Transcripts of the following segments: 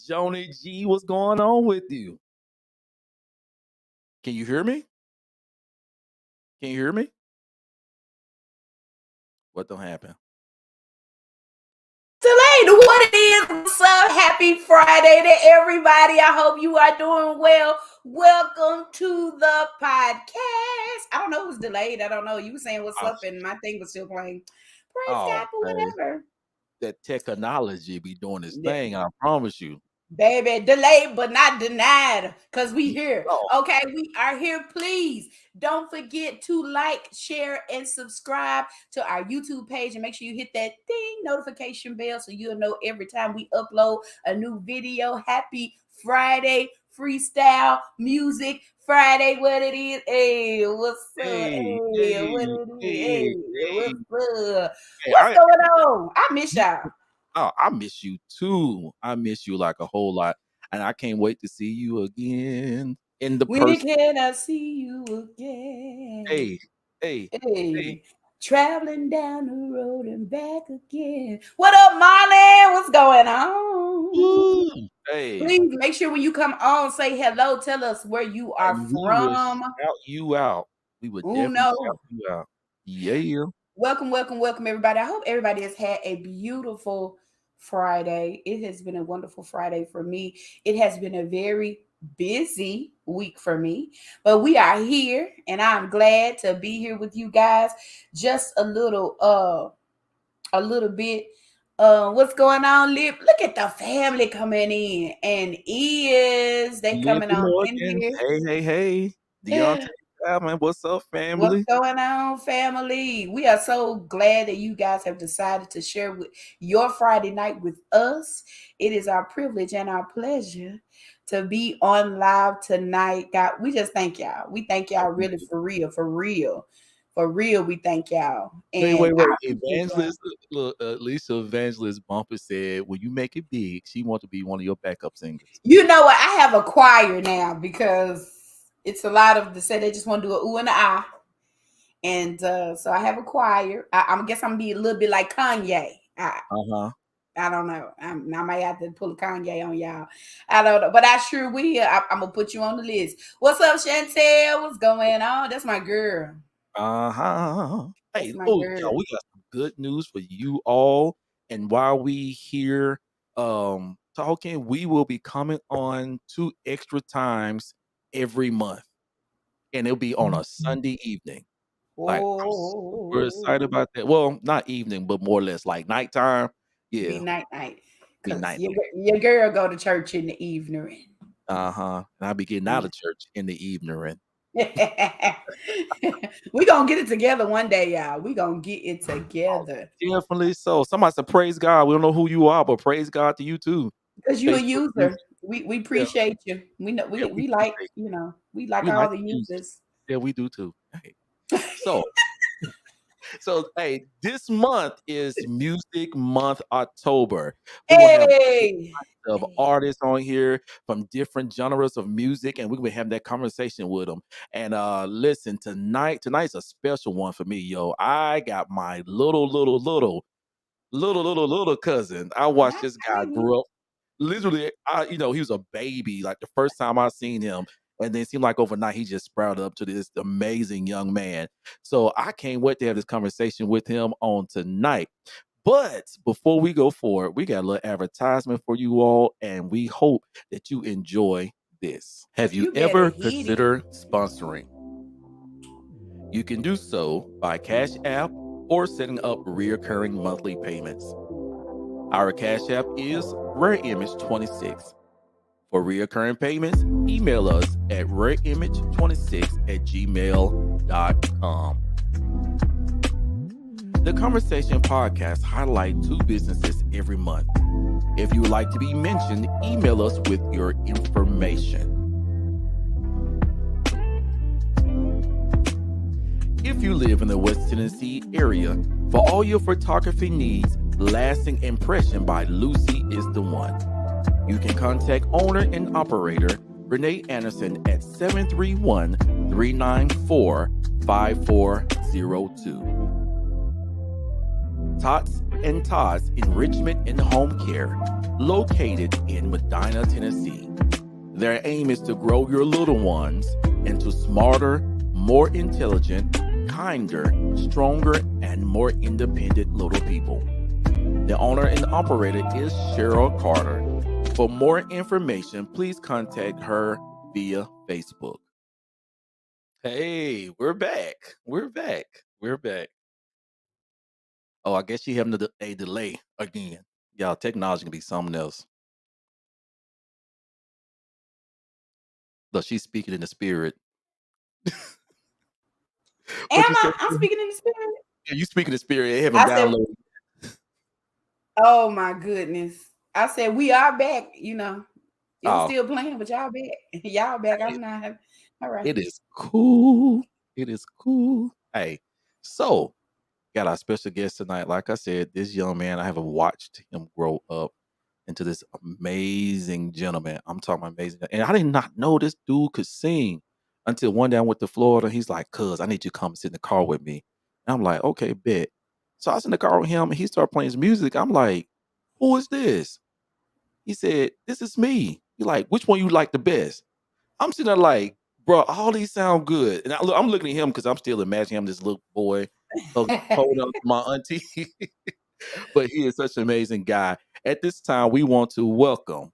Joni G, what's going on with you? Can you hear me? Can you hear me? What don't happen? Delayed, what it is? What's up? Happy Friday to everybody. I hope you are doing well. Welcome to the podcast. I don't know who's delayed. I don't know. You were saying what's up, and my thing was still playing. Praise God for whatever. That technology be doing its thing, I promise you. Baby, delayed but not denied, because we here. Oh. Okay, we are here. Please don't forget to like, share, and subscribe to our YouTube page, and make sure you hit that ding notification bell so you'll know every time we upload a new video. Happy Friday, freestyle music Friday, what it is. Hey, what's up? Hey, what it is? Hey, what's up? What's going on? I miss y'all. Oh, I miss you too. I miss you like a whole lot. And I can't wait to see you again in the person. When can I see you again? Hey. Traveling down the road and back again. What up, Marlon? What's going on? Ooh, hey. Please make sure when you come on, say hello. Tell us where you are and from. We will shout you out. We would definitely shout you out. Yeah. Welcome, everybody. I hope everybody has had a beautiful Friday. It has been a wonderful Friday for me. It has been a very busy week for me, but we are here, and I'm glad to be here with you guys. Just a little bit. What's going on, Lip? Look at the family coming in, and they coming on in here. Hey. Deontay. Man, what's up, family? What's going on, family? We are so glad that you guys have decided to share with your Friday night with us. It is our privilege and our pleasure to be on live tonight. God, we just thank y'all. We thank y'all really for real. We thank y'all. And wait. Evangelist, Lisa Evangelist Bumper said, when you make it big, she wants to be one of your backup singers. You know what? I have a choir now because it's a lot of say they just want to do an ooh and an ah. And so I have a choir. I guess I'm going to be a little bit like Kanye. I don't know. I might have to pull a Kanye on y'all. I don't know. But I sure will. I'm going to put you on the list. What's up, Chantel? What's going on? That's my girl. Hey, y'all, we got some good news for you all. And while we here talking, we will be coming on 2 extra times every month. And it'll be on a Sunday evening. Like, I'm super excited about that. Well, not evening, but more or less like nighttime. Yeah. Be night. Your girl go to church in the evening. And I'll be getting out of church in the evening. We gonna get it together one day, y'all. We gonna get it together. Definitely so. Somebody said, praise God. We don't know who you are, but praise God to you too. Because you're a user. We appreciate you. We know we like, we like all the users. Yeah, we do too. Hey. So hey, this month is Music Month October. We will have of artists on here from different genres of music, and we're gonna have that conversation with them. And listen, tonight's a special one for me, yo. I got my little cousin. I watched this guy grow up. Literally, he was a baby. Like the first time I seen him. And then it seemed like overnight he just sprouted up to this amazing young man. So I can't wait to have this conversation with him on tonight. But before we go forward, we got a little advertisement for you all, and we hope that you enjoy this. Have you ever considered sponsoring? You can do so by Cash App or setting up recurring monthly payments. Our Cash App is Rare Image 26. For recurring payments, email us at rareimage26@gmail.com. The Conversation Podcast highlights 2 businesses every month. If you would like to be mentioned, email us with your information. If you live in the West Tennessee area, for all your photography needs, Lasting Impression by Lucy is the one. You can contact owner and operator Renee Anderson at 731-394-5402. Tots and Tots Enrichment and Home Care. located in Medina, Tennessee. Their aim is to grow your little ones into smarter, more intelligent, kinder, stronger, and more independent little people. The owner and operator is Cheryl Carter. For more information, please contact her via Facebook. Hey, we're back. We're back. We're back. Oh, I guess she having a delay again. Y'all, technology can be something else. Look, she's speaking in the spirit. What you say? I'm speaking in the spirit. Yeah, you speaking in the spirit. They haven't I said, downloaded. oh my goodness. I said, we are back, you know. It was Oh, still playing, but y'all back. Y'all back. I'm not. All right. it is cool. It is cool. Hey, so got our special guest tonight. Like I said, this young man, I have watched him grow up into this amazing gentleman. I'm talking about amazing. And I did not know this dude could sing until one day I went to Florida. He's like, cuz I need you to come sit in the car with me. And I'm like, okay, bet. So I was in the car with him and he started playing his music. I'm like, who is this? He said, this is me. He like, which one you like the best? I'm sitting there like, bro, all these sound good. And I'm looking at him because I'm still imagining him, this little boy, holding on to my auntie. But he is such an amazing guy. At this time, we want to welcome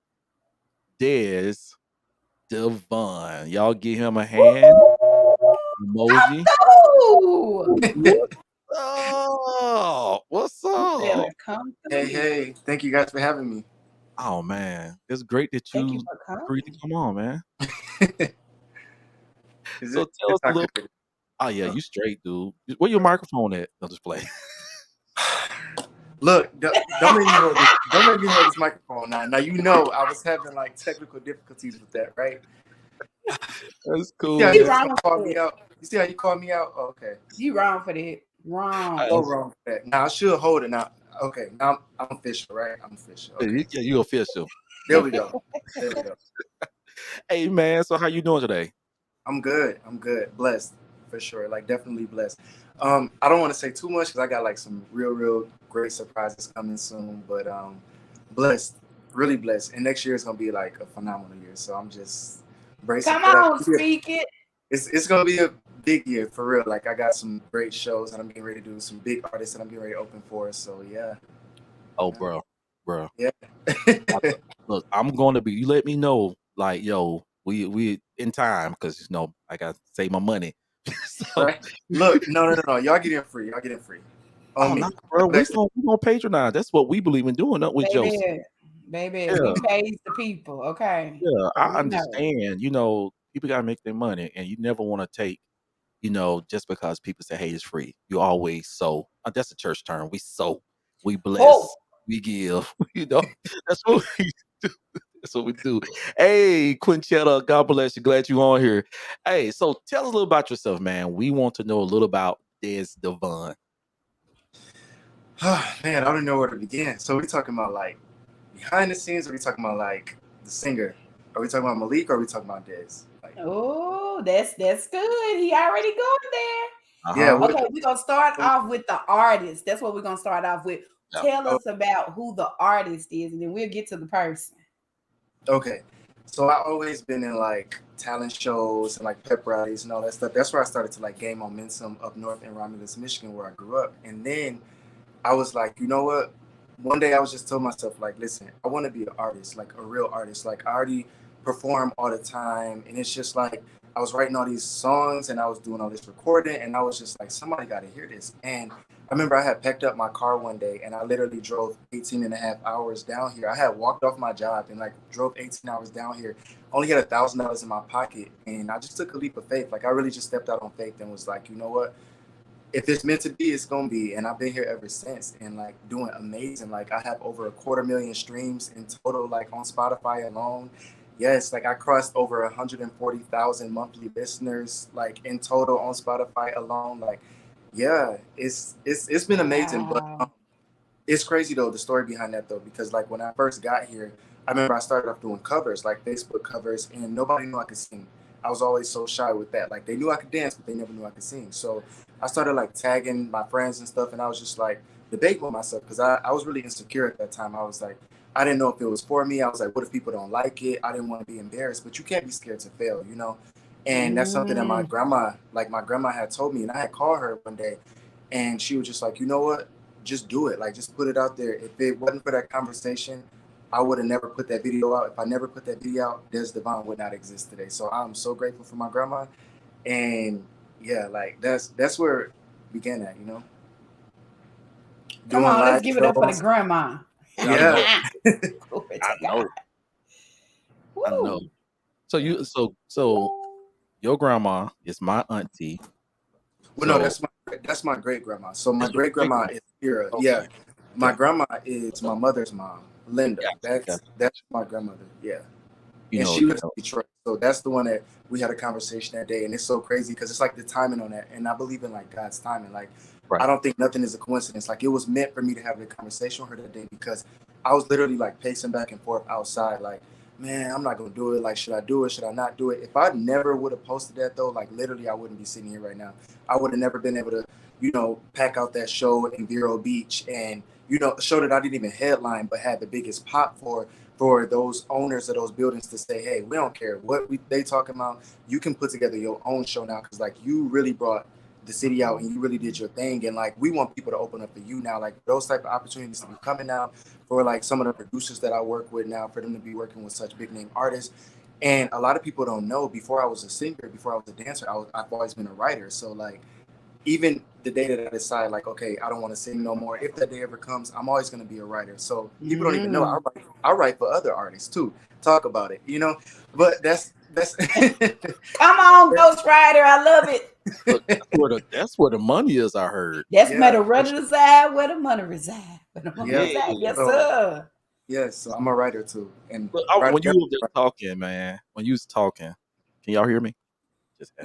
Des Devon. Y'all give him a hand emoji. Oh, What's you better up? come Hey, through. hey, thank you guys for having me. Oh man, it's great that Thank you you for coming. agreed to come on, man. Is So it? tell us It's a not little. good. Oh yeah, you straight, dude. Where your microphone at? I'll just play. Look, don't make me hold this. Don't make me hold this microphone now. Now you know I was having like technical difficulties with that, right? That's You cool, see how man. you wrong just called for me it. out? You see how you called me out? Okay, You wrong for that. Wrong. so wrong for that. Now I should hold it now. Okay, now I'm official, right? I'm official. Okay, Yeah, you official. there we go. There we go. Hey man, so how you doing today? I'm good. I'm good. Blessed for sure. Like definitely blessed. I don't want to say too much because I got like some real great surprises coming soon. But blessed, really blessed. And next year is gonna be like a phenomenal year. So I'm just bracing Come for that. on, speak it. It's gonna be a big year for real. Like I got some great shows that I'm getting ready to do, some big artists that I'm getting ready to open for. So yeah. Oh, bro. Yeah. Look, I'm going to be. You let me know, like, yo, we in time because you know I got to save my money. So, Right. Look, no. Y'all get in free. Y'all get in free. On oh me. no, bro, we Next- gonna patronize. That's what we believe in doing. Up with Joseph. Baby, Yeah, we pays the people, okay? yeah, So I we know. understand. You know, people gotta make their money, and you never want to take. You know, just because people say, "Hey, it's free," you always sow. That's a church term. We sow, we bless, Oh, we give. You know, that's what we do. That's what we do. Hey, Quinchetta, God bless you. Glad you on here. Hey, so tell us a little about yourself, man. We want to know a little about Des Devon. Man, I don't know where to begin. So we talking about like behind the scenes, or we talking about like the singer? Are we talking about Malik or are we talking about Dez? Like, oh, that's good. He already going there. yeah, Uh-huh. Okay, we're gonna start off with the artist. That's what we're gonna start off with. Yeah. Tell us about who the artist is, and then we'll get to the person. okay. So I always been in like talent shows and like pep rallies and all that stuff. That's where I started to like gain momentum up north in Romulus, Michigan, where I grew up. And then I was like, you know what? One day I was just told myself, like, listen, I want to be an artist, like a real artist. Like I already perform all the time. And it's just like I was writing all these songs and I was doing all this recording. And I was just like, somebody got to hear this. And I remember I had packed up my car one day and I literally drove 18 and a half hours down here. I had walked off my job and like drove 18 hours down here, only had $1,000 in my pocket. And I just took a leap of faith. Like I really just stepped out on faith and was like, you know what? If it's meant to be, it's gonna be. And I've been here ever since and like doing amazing. Like I have over 250,000 streams in total, like on Spotify alone. Yes, like I crossed over 140,000 monthly listeners, like in total on Spotify alone. Like, yeah, it's been amazing. But Wow. it's crazy though, the story behind that though, because like when I first got here, I remember I started off doing covers, like Facebook covers, and nobody knew I could sing. I was always so shy with that. Like they knew I could dance, but they never knew I could sing. So I started like tagging my friends and stuff, and I was just like debating with myself because I was really insecure at that time. I was like, I didn't know if it was for me. I was like, what if people don't like it? I didn't want to be embarrassed, but you can't be scared to fail, you know? And that's something that my grandma had told me. And I had called her one day and she was just like, you know what? Just do it. Like, just put it out there. If it wasn't for that conversation, I would have never put that video out. If I never put that video out, Des Devon would not exist today. So I'm so grateful for my grandma. And yeah, like that's where it began at, you know? Come on, let's give it up for the grandma. Yeah. I know. I know. So your grandma is my auntie. Well, no, that's my great grandma. So my great grandma is here. Okay. Yeah, my grandma is my mother's mom, Linda. That's my grandmother. Yeah, and she lives in Detroit. So that's the one that we had a conversation that day, and it's so crazy because it's like the timing on that, and I believe in like God's timing. Like I don't think nothing is a coincidence. Like it was meant for me to have a conversation with her that day because I was literally like pacing back and forth outside, like, man, I'm not gonna do it. Like, should I do it? Should I not do it? If I never would have posted that though, like literally I wouldn't be sitting here right now. I would have never been able to, you know, pack out that show in Vero Beach and, you know, a show that I didn't even headline but had the biggest pop for those owners of those buildings to say, hey, we don't care what they talking about. You can put together your own show now because like you really brought the city out and you really did your thing, and like we want people to open up for you now, like those type of opportunities to be coming out for like some of the producers that I work with now, for them to be working with such big name artists. And a lot of people don't know, before I was a singer, before I was a dancer, I've always been a writer. So like even the day that I decide like, okay, I don't want to sing no more, if that day ever comes, I'm always going to be a writer. So people don't even know I write for other artists too, talk about it, you know. But that's come on, Ghost Rider, I love it. Look, that's where the money is. I heard that's where the money reside. Where the money reside. Yes, sir. Yes, so I'm a writer too. And when you were just talking, man, when you was talking, can y'all hear me?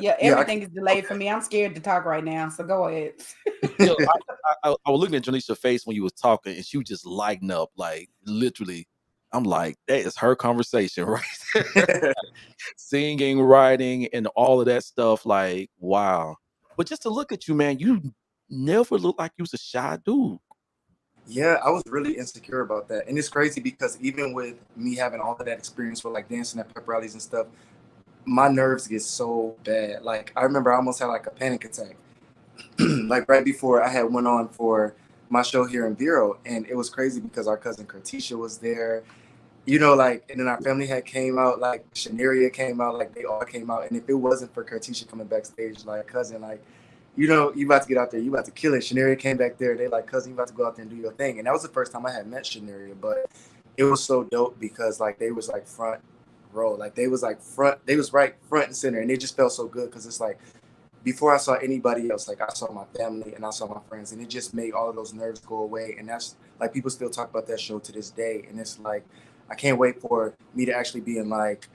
Everything is delayed for me. I'm scared to talk right now, so go ahead. I was looking at Janisha's face when you was talking, and she was just lighting up, like literally. I'm like, that is her conversation right there. Singing, writing, and all of that stuff. Like, wow. But just to look at you, man, you never looked like you was a shy dude. Yeah, I was really insecure about that. And it's crazy because even with me having all of that experience with like dancing at pep rallies and stuff, my nerves get so bad. Like I remember I almost had like a panic attack. Like right before I had went on for my show here in Vero, and it was crazy because our cousin Kertisha was there, you know, like, and then our family had came out, like Shanaria came out, like they all came out. And if it wasn't for Kertisha coming backstage, like cousin, like, you know, you about to get out there, you about to kill it. Shanaria came back there, they like, cousin, you about to go out there and do your thing. And that was the first time I had met Shanaria, but it was so dope because like they was like front row, like they was like they was right front and center, and it just felt so good because it's like before I saw anybody else, like I saw my family and I saw my friends, and it just made all of those nerves go away. And that's like people still talk about that show to this day, and it's like I can't wait for me to actually be in like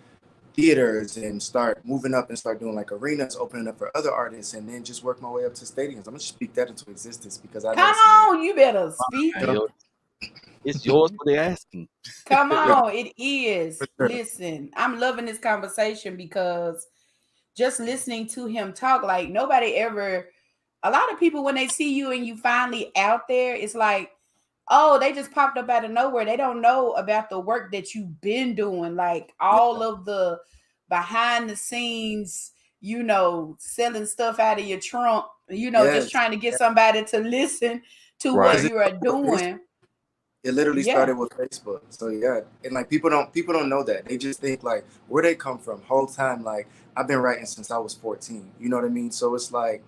theaters and start moving up and start doing like arenas, opening up for other artists, and then just work my way up to stadiums. I'm gonna speak that into existence because I come on, you better speak. It's yours for the asking. Come on, it is. Sure. Listen, I'm loving this conversation because just listening to him talk, like nobody ever, a lot of people when they see you and you finally out there, it's like, oh, they just popped up out of nowhere. They don't know about the work that you've been doing, like all of the behind the scenes, you know, selling stuff out of your trunk, you know, just trying to get somebody to listen to what you are doing. It literally started with Facebook. So and like people don't know that. They just think like where they come from. Whole time, like I've been writing since I was 14. You know what I mean? So it's like,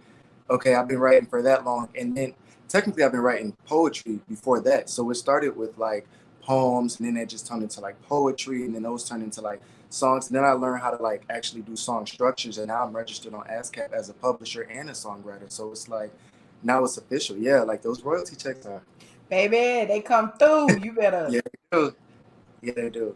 okay, I've been writing for that long, and then technically I've been writing poetry before that. So it started with like poems, and then it just turned into like poetry, and then those turned into like songs. And then I learned how to like actually do song structures, and now I'm registered on ASCAP as a publisher and a songwriter. So it's like now it's official. Yeah, like those royalty checks are. Baby, they come through. You better. Yeah, they do. Yeah, they do.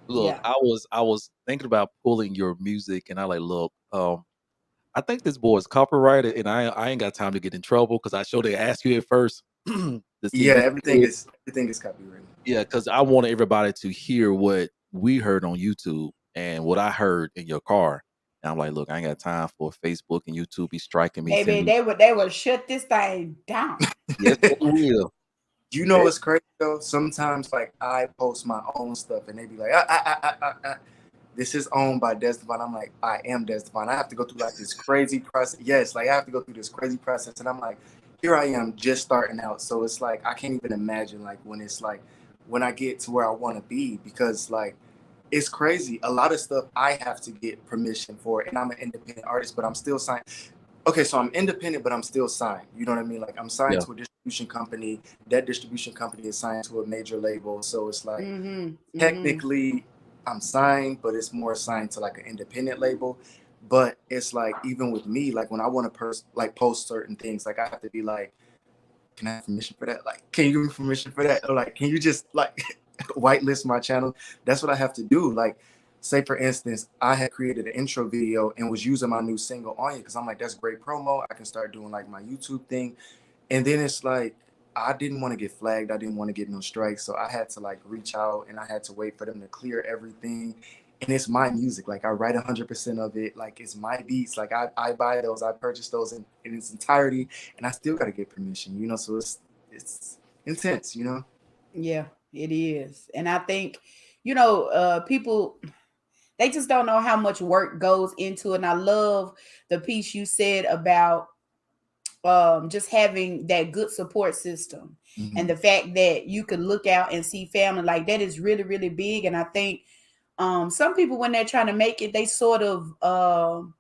Look, I was thinking about pulling your music, and I like, look, I think this boy is copyrighted, and I ain't got time to get in trouble because I sure they ask you at first. Everything is copyrighted. Yeah, because I want everybody to hear what we heard on YouTube and what I heard in your car. And I'm like, look, I ain't got time for Facebook and YouTube be striking me. Maybe they would shut this thing down. Yes, they will. You know what's crazy though? Sometimes like I post my own stuff and they be like, this is owned by Des Devine. I'm like, I am Des Devine. I have to go through like this crazy process. Yes, like I have to go through this crazy process. And I'm like, here I am just starting out. So it's like I can't even imagine like when it's like when I get to where I want to be, because like it's crazy. A lot of stuff I have to get permission for, and I'm an independent artist, but I'm still signed. Okay, so I'm independent, but I'm still signed. You know what I mean? Like I'm signed Yeah. to a distribution company. That distribution company is signed to a major label. So it's like technically I'm signed, but it's more signed to like an independent label. But it's like even with me, like when I want to post certain things, like I have to be like, can I have permission for that? Like, can you give me permission for that? Or like, can you just like whitelist my channel? That's what I have to do. Like, say for instance, I had created an intro video and was using my new single on it because I'm like, that's great promo. I can start doing like my YouTube thing. And then it's like, I didn't want to get flagged. I didn't want to get no strikes. So I had to like reach out and I had to wait for them to clear everything. And it's my music. Like I write 100% of it. Like it's my beats. Like I buy those, I purchase those in its entirety, and I still got to get permission, you know? So it's intense, you know? Yeah, it is. And I think, people, they just don't know how much work goes into it. And I love the piece you said about just having that good support system, and the fact that you can look out and see family, like that is really, really big. And I think some people, when they're trying to make it, they sort of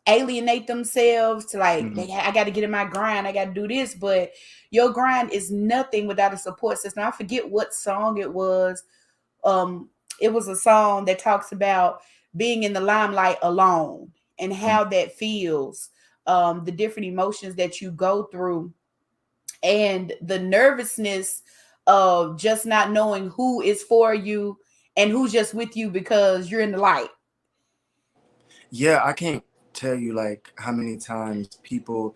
alienate themselves to like, I got to get in my grind, I got to do this. But your grind is nothing without a support system. I forget what song it was. It was a song that talks about being in the limelight alone and how that feels, the different emotions that you go through, and the nervousness of just not knowing who is for you and who's just with you because you're in the light. Yeah, I can't tell you like how many times people,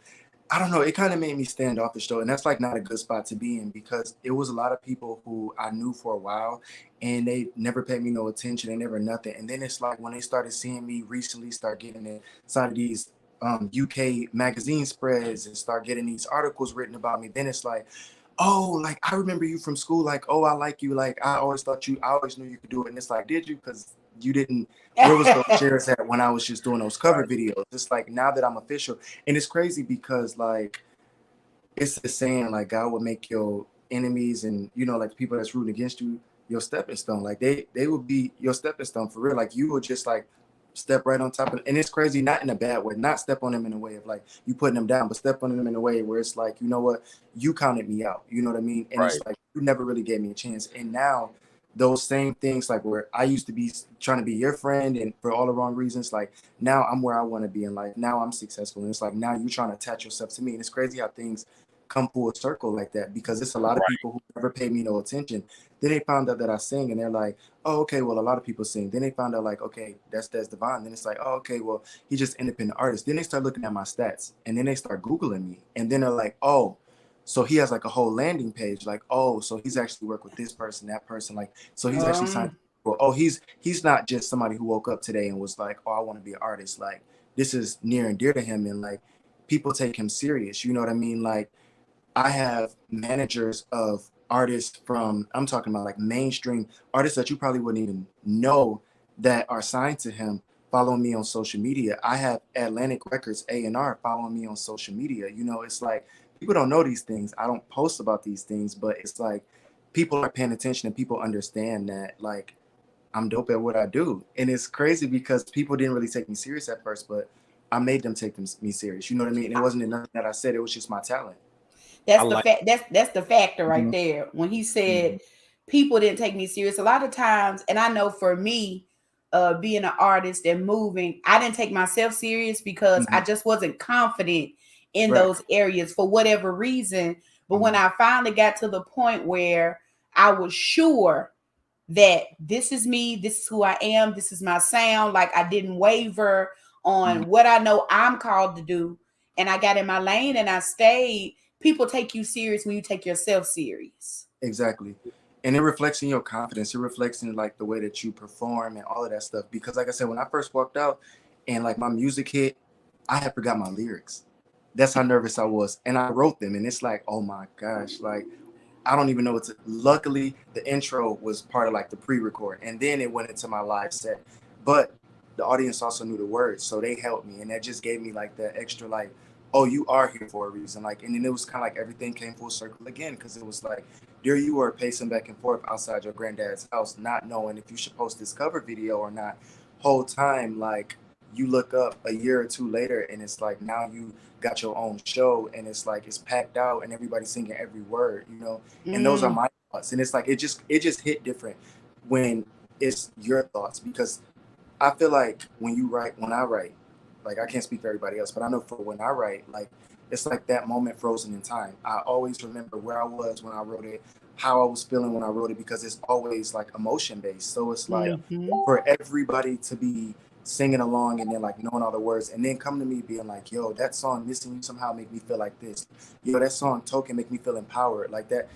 I don't know, it kind of made me standoffish though. And that's like not a good spot to be in, because it was a lot of people who I knew for a while and they never paid me no attention. They never nothing. And then it's like when they started seeing me recently start getting inside of these UK magazine spreads and start getting these articles written about me, then it's like, oh, like I remember you from school. Like, oh, I like you. Like, I always knew you could do it. And it's like, did you? Because you didn't, where was those shares at when I was just doing those cover videos? It's like now that I'm official. And it's crazy because like, it's the saying, like God will make your enemies and, you know, like people that's rooting against you, your stepping stone. Like they will be your stepping stone for real. Like you will just like step right on top of it. And it's crazy, not in a bad way, not step on them in a way of like you putting them down, but step on them in a way where it's like, you know what, you counted me out. You know what I mean? And it's like you never really gave me a chance. And now those same things, like where I used to be trying to be your friend and for all the wrong reasons, like now I'm where I want to be in life. Now I'm successful. And it's like now you're trying to attach yourself to me. And it's crazy how things come full circle like that, because it's a lot of people who never paid me no attention. Then they found out that I sing and they're like, oh, okay, well, a lot of people sing. Then they found out like, okay, that's Des Devine. Then it's like, oh, okay, well, he's just independent artist. Then they start looking at my stats and then they start Googling me. And then they're like, oh, so he has like a whole landing page. Like, oh, so he's actually worked with this person, that person. Like, so he's actually signed. Well, oh, he's not just somebody who woke up today and was like, oh, I want to be an artist. Like, this is near and dear to him. And like, people take him serious. You know what I mean? Like, I have managers of artists from, I'm talking about like mainstream artists that you probably wouldn't even know that are signed to him, following me on social media. I have Atlantic Records A&R following me on social media. You know, it's like people don't know these things. I don't post about these things, but it's like people are paying attention and people understand that like I'm dope at what I do. And it's crazy because people didn't really take me serious at first, but I made them take me serious. You know what I mean? And it wasn't nothing that I said, it was just my talent. That's the fact. That's the factor right Mhm. there. When he said people didn't take me serious, a lot of times, and I know for me, being an artist and moving, I didn't take myself serious because I just wasn't confident in those areas for whatever reason. But when I finally got to the point where I was sure that this is me, this is who I am, this is my sound, like I didn't waver on what I know I'm called to do, and I got in my lane and I stayed. People take you serious when you take yourself serious. Exactly. And it reflects in your confidence. It reflects in like the way that you perform and all of that stuff. Because like I said, when I first walked out and like my music hit, I had forgot my lyrics. That's how nervous I was. And I wrote them. And it's like, oh my gosh, like I don't even know what's. Luckily, the intro was part of like the pre-record, and then it went into my live set. But the audience also knew the words, so they helped me, and that just gave me like that extra like, oh, you are here for a reason. Like, and then it was kind of like everything came full circle again, because it was like, there you were pacing back and forth outside your granddad's house, not knowing if you should post this cover video or not. Whole time, like, you look up a year or two later, and it's like now you got your own show, and it's like it's packed out, and everybody's singing every word, you know. And those are my thoughts, and it's like it just hit different when it's your thoughts, because I feel like when I write, like I can't speak for everybody else, but I know for when I write, like it's like that moment frozen in time. I always remember where I was when I wrote it, how I was feeling when I wrote it, because it's always like emotion based. So it's like for everybody to be singing along and then like knowing all the words and then come to me being like, yo, that song Missing You somehow make me feel like this. Yo, that song Token make me feel empowered. Like that,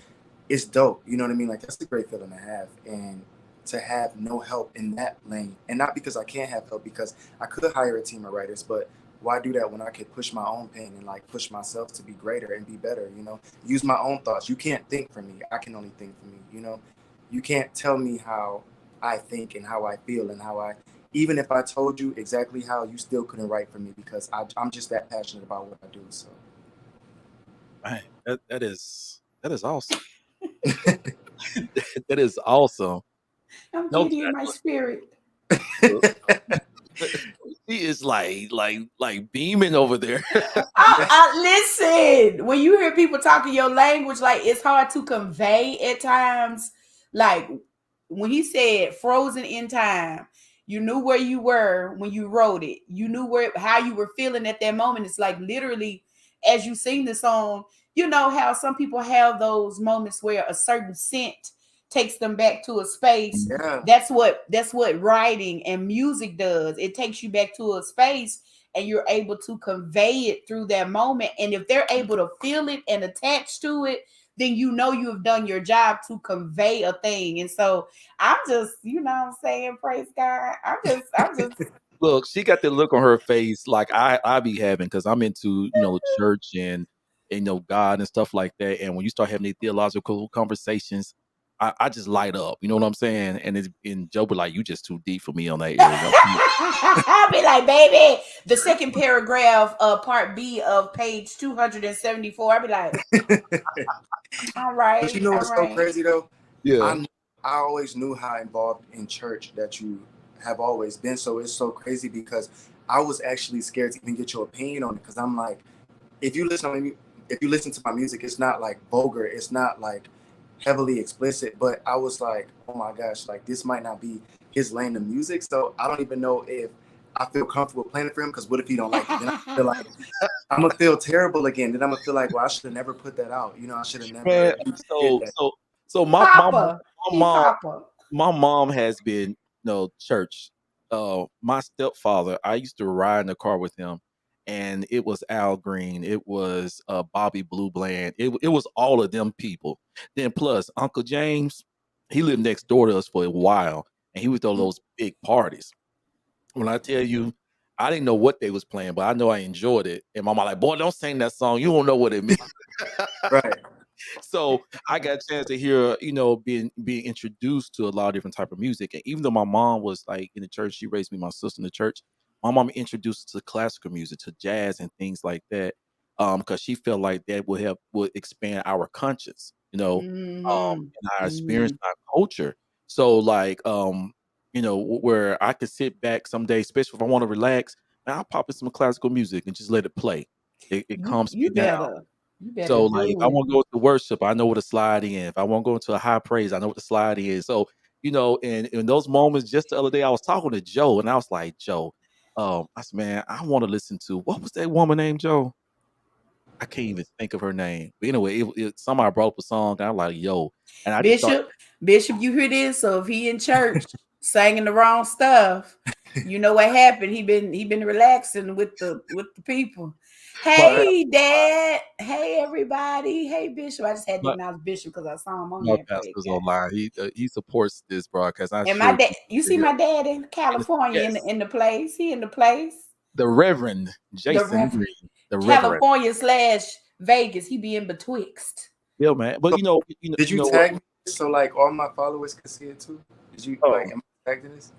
it's dope. You know what I mean? Like that's a great feeling to have. And to have no help in that lane, and not because I can't have help, because I could hire a team of writers, but why do that when I could push my own pain and like push myself to be greater and be better, you know, use my own thoughts. You can't think for me. I can only think for me, you know. You can't tell me how I think and how I feel and how even if I told you exactly how, you still couldn't write for me, because I'm just that passionate about what I do. So Man, that is awesome. That is awesome. I'm giddy in my spirit. He is like beaming over there. Listen, when you hear people talking your language, like it's hard to convey at times. Like when he said frozen in time, you knew where you were when you wrote it. You knew how you were feeling at that moment. It's like literally as you sing the song, you know how some people have those moments where a certain scent takes them back to a space. yeah, That's what writing and music does. It takes you back to a space and you're able to convey it through that moment. And if they're able to feel it and attach to it, then you know you have done your job to convey a thing. And so I'm just, you know what I'm saying, praise God. I'm just Look, she got the look on her face like I be having, because I'm into, you know, church and you know, God and stuff like that. And when you start having these theological conversations, I just light up. You know what I'm saying? And Joe be like, you just too deep for me on that area. I'll be like, baby, the second paragraph of part B of page 274. I'll be like, all right. But you know what's so crazy though? Yeah. I always knew how involved in church that you have always been. So it's so crazy because I was actually scared to even get your opinion on it, because I'm like, if you listen to my music, it's not like vulgar, it's not like heavily explicit, but I was like, oh my gosh, like this might not be his lane of music. So I don't even know if I feel comfortable playing it for him, because what if he don't like it? Then I feel like I'm gonna feel terrible again. Then I'm gonna feel like, well, I should have never put that out. You know, I should have never. Man, so my mom has been, you know, church. My stepfather, I used to ride in the car with him, and it was Al Green, it was Bobby Blue Bland, it was all of them people. Then plus Uncle James, he lived next door to us for a while, and he would throw those big parties. When I tell you, I didn't know what they was playing, but I know I enjoyed it. And mama like, boy, don't sing that song. You don't know what it means. Right. So I got a chance to hear, you know, being introduced to a lot of different type of music. And even though my mom was like in the church, she raised me, my sister in the church. My mom introduced us to classical music, to jazz and things like that. Because she felt like that would expand our conscience, you know, and our experience, our culture. So like you know, where I could sit back someday, especially if I want to relax, and I'll pop in some classical music and just let it play. It calms me down. So, like, if I want to go to worship, I know what to slide in. If I want to go into a high praise, I know what to slide in. So, you know, and in those moments, just the other day, I was talking to Joe, and I was like, Joe, I said, man, I want to listen to, what was that woman named, Joe? I can't even think of her name. But anyway, somebody brought up a song, and I'm like, yo, and I just thought, Bishop, you hear this? So if he in church singing the wrong stuff, you know what happened. He been relaxing with the people. Hey, Dad. Hey, everybody. Hey, Bishop. I just had to acknowledge Bishop because I saw him on my that. pastor's online. He supports this broadcast. And my dad, you see my dad in California, yes, in the place. He in the place. the Reverend Jason Green, the Reverend. California / Vegas. He be in betwixt. Yeah, man. But So did you you know what? tag me so like all my followers could see it too? Did you Oh, like am I tagged in this?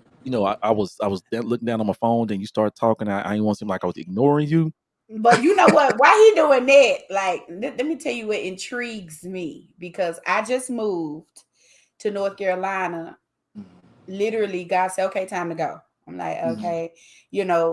I was looking down on my phone, then you started talking. I didn't want to seem like I was ignoring you. But you know what? Why he doing that? Like, let me tell you what intrigues me, because I just moved to North Carolina. Literally, God said, "Okay, time to go." I'm like, Mhm. okay,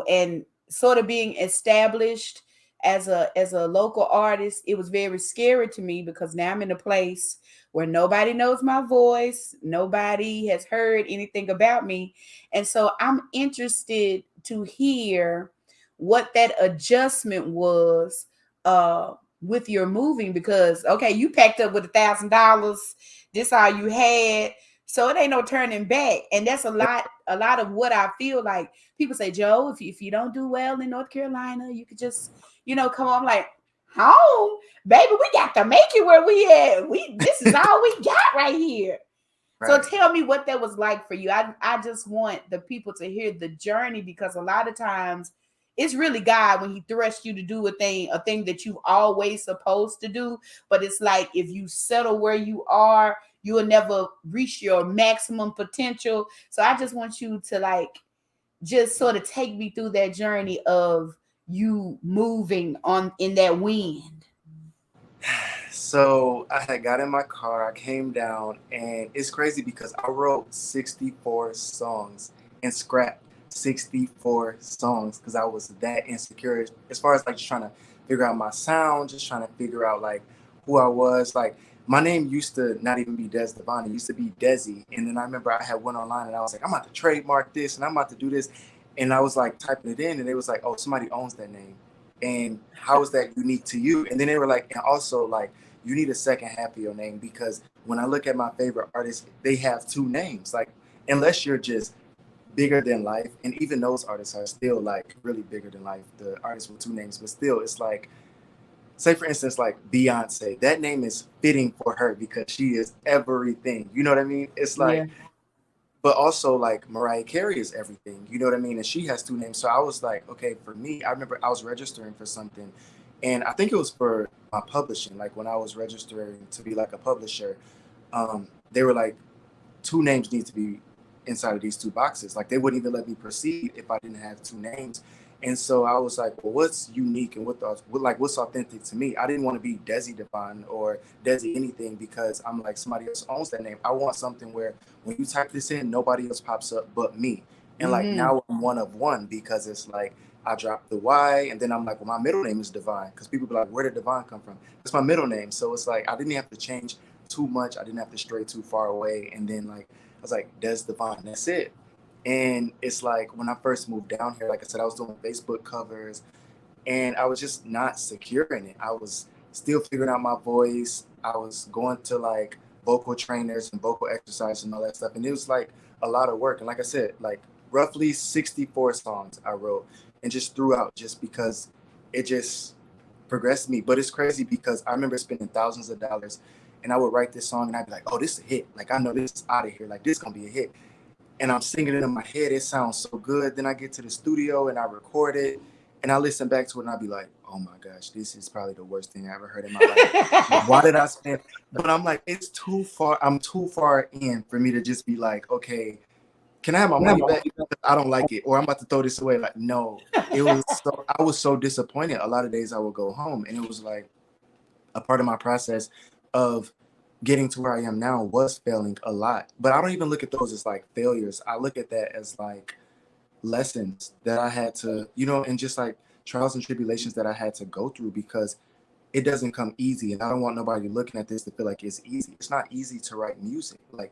and sort of being established as a local artist, it was very scary to me because now I'm in a place where nobody knows my voice, nobody has heard anything about me, and so I'm interested to hear what that adjustment was with your moving, because okay, you packed up with $1,000. This all you had, so it ain't no turning back. And that's a lot of what I feel like. People say, Joe, if you don't do well in North Carolina, you could just, come on. I'm like, home, baby, we got to make it where we at. This is all we got right here. So Right. tell me what that was like for you. I just want the people to hear the journey, because a lot of times it's really God when he thrusts you to do a thing that you've always supposed to do. But it's like if you settle where you are, you will never reach your maximum potential. So I just want you to like just sort of take me through that journey of you moving on in that wind. So I had got in my car, I came down, and it's crazy because I wrote 64 songs and scrapped 64 songs because I was that insecure as far as like just trying to figure out my sound, just trying to figure out like who I was. Like my name used to not even be Des Devon, it used to be Desi. And then I remember I had went online and I was like, I'm about to trademark this and I'm about to do this. And I was like typing it in and it was like, oh, somebody owns that name. And how is that unique to you? And then they were like, and also like, you need a second half of your name because when I look at my favorite artists, they have two names. Like, unless you're just bigger than life, and even those artists are still like really bigger than life, the artists with two names, but still, it's like, say for instance, like Beyonce, that name is fitting for her because she is everything. You know what I mean? It's Yeah. like, but also like Mariah Carey is everything. You know what I mean? And she has two names. So I was like, okay, for me, I remember I was registering for something, and I think it was for my publishing. Like when I was registering to be like a publisher, they were like, two names need to be inside of these two boxes. Like they wouldn't even let me proceed if I didn't have two names. And so I was like, well, what's unique and what's authentic to me? I didn't want to be Desi Devon or Desi anything because I'm like somebody else owns that name. I want something where when you type this in, nobody else pops up but me. And like Mm-hmm. now I'm one of one because it's like I dropped the Y and then I'm like, well, my middle name is Devon because people be like, where did Devon come from? It's my middle name. So it's like I didn't have to change too much. I didn't have to stray too far away. And then like I was like, Des Devon, that's it. And it's like when I first moved down here, like I said, I was doing Facebook covers and I was just not secure in it. I was still figuring out my voice. I was going to like vocal trainers and vocal exercise and all that stuff. And it was like a lot of work. And like I said, like roughly 64 songs I wrote and just threw out just because it just progressed me. But it's crazy because I remember spending thousands of dollars and I would write this song and I'd be like, oh, this is a hit. Like I know this is out of here. Like this is gonna be a hit. And I'm singing it in my head. It sounds so good. Then I get to the studio and I record it and I listen back to it and I'll be like, oh my gosh, this is probably the worst thing I ever heard in my life. Like, why did I spend? But I'm like, it's too far. I'm too far in for me to just be like, okay, can I have my money back? I don't like it, or I'm about to throw this away. Like, no, I was so disappointed. A lot of days I would go home and it was like a part of my process of getting to where I am now was failing a lot. But I don't even look at those as like failures. I look at that as like lessons that I had to, and just like trials and tribulations that I had to go through because it doesn't come easy. And I don't want nobody looking at this to feel like it's easy. It's not easy to write music. Like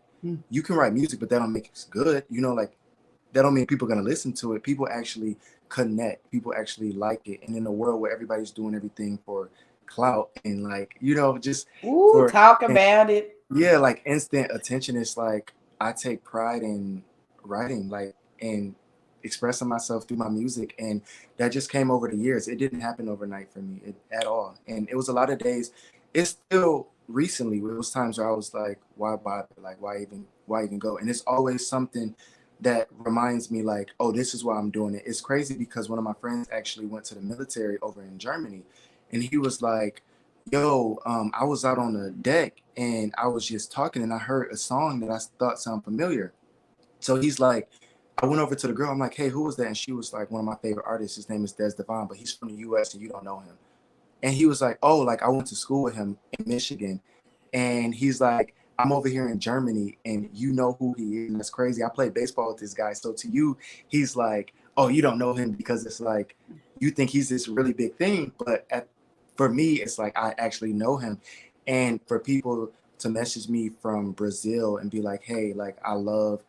you can write music, but that don't make it good. Like that don't mean people are gonna listen to it. People actually connect. People actually like it. And in a world where everybody's doing everything for clout and like, just Ooh, for talk about it. yeah, like instant attention, it's like I take pride in writing, like and expressing myself through my music. And that just came over the years. It didn't happen overnight for me at all. And it was a lot of days. It's still recently, it was times where I was like, why bother? Like why even go? And it's always something that reminds me like, oh, this is why I'm doing it. It's crazy because one of my friends actually went to the military over in Germany and he was like, yo, I was out on the deck and I was just talking and I heard a song that I thought sounded familiar. So he's like, I went over to the girl. I'm like, hey, who was that? And she was like, one of my favorite artists. His name is Des Devine, but he's from the US and you don't know him. And he was like, oh, like I went to school with him in Michigan. And he's like, I'm over here in Germany and you know who he is. And that's crazy. I played baseball with this guy. So to you, he's like, oh, you don't know him because it's like, you think he's this really big thing. But for me, it's like, I actually know him. And for people to message me from Brazil and be like, hey, like, I love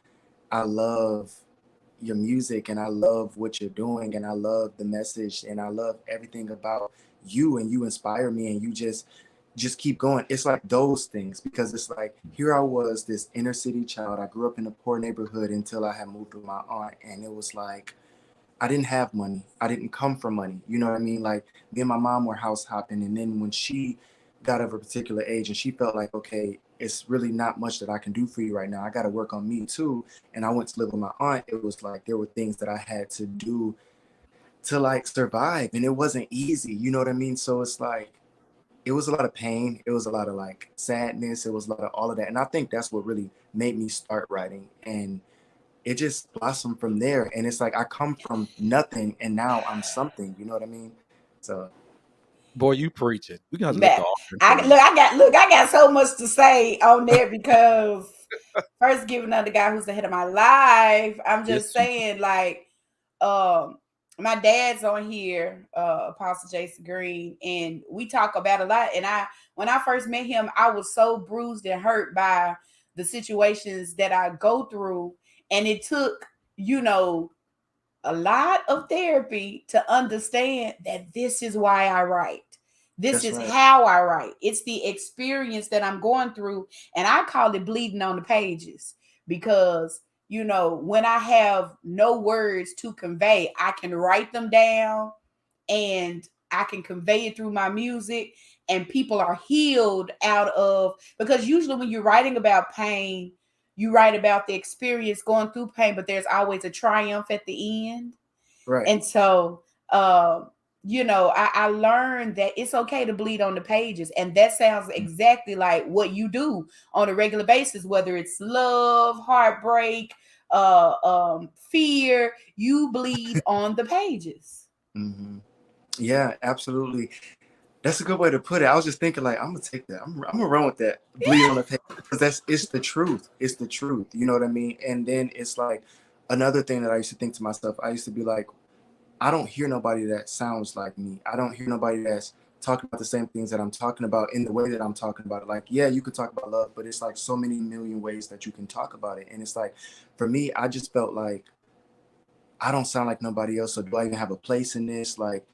your music and I love what you're doing and I love the message and I love everything about you and you inspire me and you just keep going. It's like those things because it's like here I was, this inner city child. I grew up in a poor neighborhood until I had moved with my aunt, and it was like I didn't have money. I didn't come from money. You know what I mean? Like me and my mom were house hopping, and then when she got of a particular age and she felt like, okay, it's really not much that I can do for you right now. I got to work on me too. And I went to live with my aunt. It was like there were things that I had to do to like survive, and it wasn't easy. You know what I mean? So it's like it was a lot of pain. It was a lot of like sadness. It was a lot of all of that. And I think that's what really made me start writing. And it just blossomed from there. And it's like I come from nothing and now I'm something. You know what I mean? So Boy, you preaching. We got to let the That offering I play. I got so much to say on there because first giving out the guy who's the head of my life. I'm Yes, just you saying, like, um, my dad's on here, Apostle Jason Green, and we talk about a lot. And when I first met him, I was so bruised and hurt by the situations that I go through, and it took, you know, a lot of therapy to understand that this is why I write. This that's is right. how I write. It's the experience that I'm going through. And I call it bleeding on the pages because, you know, when I have no words to convey, I can write them down and I can convey it through my music. And people are healed out of, because usually when you're writing about pain, you write about the experience going through pain, but there's always a triumph at the end. Right. And so, you know, I learned that it's okay to bleed on the pages. And that sounds exactly like what you do on a regular basis, whether it's love, heartbreak, fear, you bleed on the pages. Mm-hmm. Yeah, absolutely. That's a good way to put it. I was just thinking, like, I'm gonna take that. I'm gonna run with that. Bleed on the page because it's the truth. It's the truth. You know what I mean? And then it's like another thing that I used to think to myself. I used to be like, I don't hear nobody that sounds like me. I don't hear nobody that's talking about the same things that I'm talking about in the way that I'm talking about it. Like, yeah, you could talk about love, but it's like so many million ways that you can talk about it. And it's like, for me, I just felt like I don't sound like nobody else. So do I even have a place in this? Like,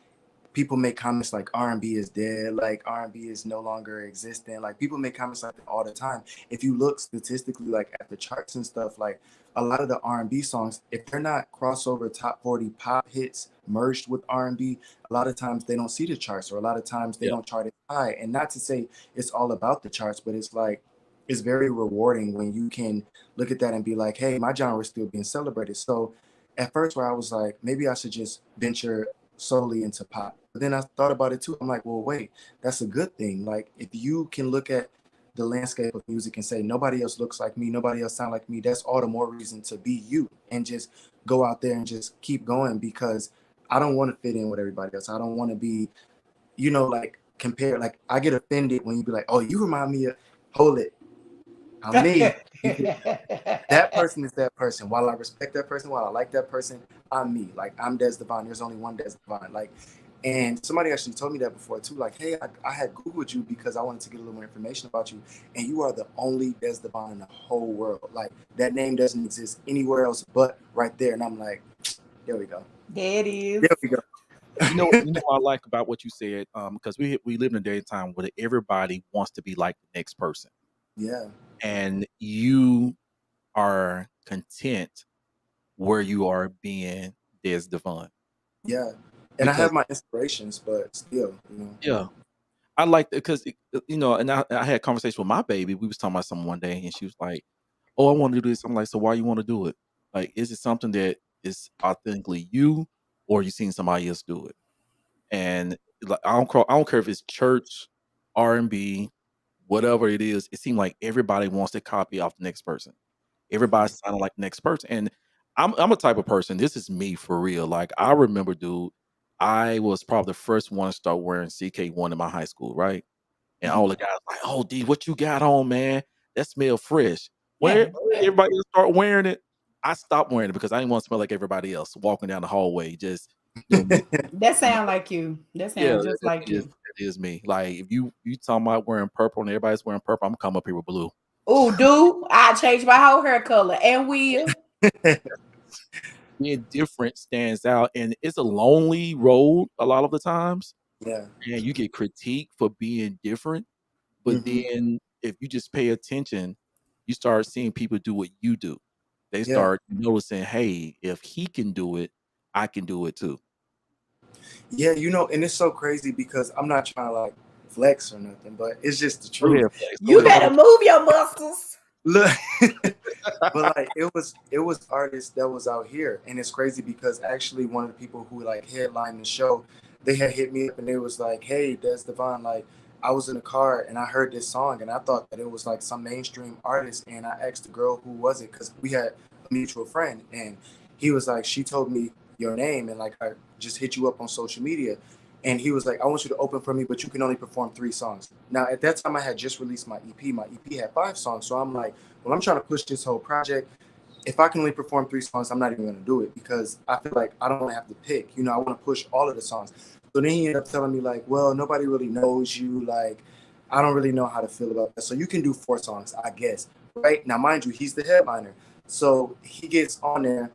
people make comments like R&B is dead, like R&B is no longer existing. Like people make comments like that all the time. If you look statistically, like at the charts and stuff, like a lot of the R&B songs, if they're not crossover top 40 pop hits merged with R&B, a lot of times they don't see the charts, or a lot of times they yeah. don't chart it high. And not to say it's all about the charts, but it's like it's very rewarding when you can look at that and be like, hey, my genre is still being celebrated. So at first where I was like, maybe I should just venture solely into pop. But then I thought about it too. I'm like, well, wait, that's a good thing. Like, if you can look at the landscape of music and say, nobody else looks like me, nobody else sound like me, that's all the more reason to be you and just go out there and just keep going because I don't want to fit in with everybody else. I don't want to be, like compare. Like, I get offended when you be like, oh, you remind me of, hold it, I'm me. That person is that person. While I respect that person, while I like that person, I'm me. Like I'm Des Devine. There's only one Des Devine. Like, and somebody actually told me that before too. Like, hey, I had Googled you because I wanted to get a little more information about you, and you are the only Des Devine in the whole world. Like that name doesn't exist anywhere else but right there. And I'm like, there we go. There it is. There we go. You know what I like about what you said, because we live in a day and time where everybody wants to be like the next person, Yeah. and you are content where you are being Des Devon. Yeah. And I Because have my inspirations, but still. yeah, I like because and I had a conversation with my baby. We was talking about something one day, and she was like, "Oh, I want to do this." I'm like, "So why you want to do it? Like, is it something that is authentically you, or you seen somebody else do it?" And like, I don't care if it's church, R&B, whatever it is, it seems like everybody wants to copy off the next person. Everybody's sounding like the next person. And I'm a type of person, this is me for real. Like I remember, dude, I was probably the first one to start wearing CK1 in my high school, right? And all the guys like, "Oh, D, what you got on, man? That smell fresh." When Yeah, yeah. everybody else start wearing it, I stopped wearing it because I didn't want to smell like everybody else walking down the hallway. Just doing me. That sound like you. That Yeah, sound just like you. that is me. Like if you talking about wearing purple and everybody's wearing purple, I'm gonna come up here with blue. Oh, dude, I changed my whole hair color and will. Being different stands out, and it's a lonely road a lot of the times. Yeah. And you get critiqued for being different, but Mhm. then if you just pay attention, you start seeing people do what you do. They Yeah. start noticing, hey, if he can do it, I can do it too. Yeah, and it's so crazy because I'm not trying to like flex or nothing, but it's just the Go truth. ahead, Flex. Go You ahead. better move your muscles. Look, but like it was artists that was out here, and it's crazy because actually one of the people who like headlined the show, they had hit me up and they was like, "Hey, Des Devon, like I was in a car and I heard this song and I thought that it was like some mainstream artist, and I asked the girl who was it because we had a mutual friend, and he was like, she told me your name and like I just hit you up on social media." And he was like, "I want you to open for me, but you can only perform 3 songs." Now, at that time, I had just released my EP. My EP had 5 songs. So I'm like, well, I'm trying to push this whole project. If I can only perform 3 songs, I'm not even going to do it because I feel like I don't want to have to pick. I want to push all of the songs. So then he ended up telling me, like, well, nobody really knows you. Like, I don't really know how to feel about that. So you can do 4 songs, I guess. Right? Now, mind you, he's the headliner. So he gets on there.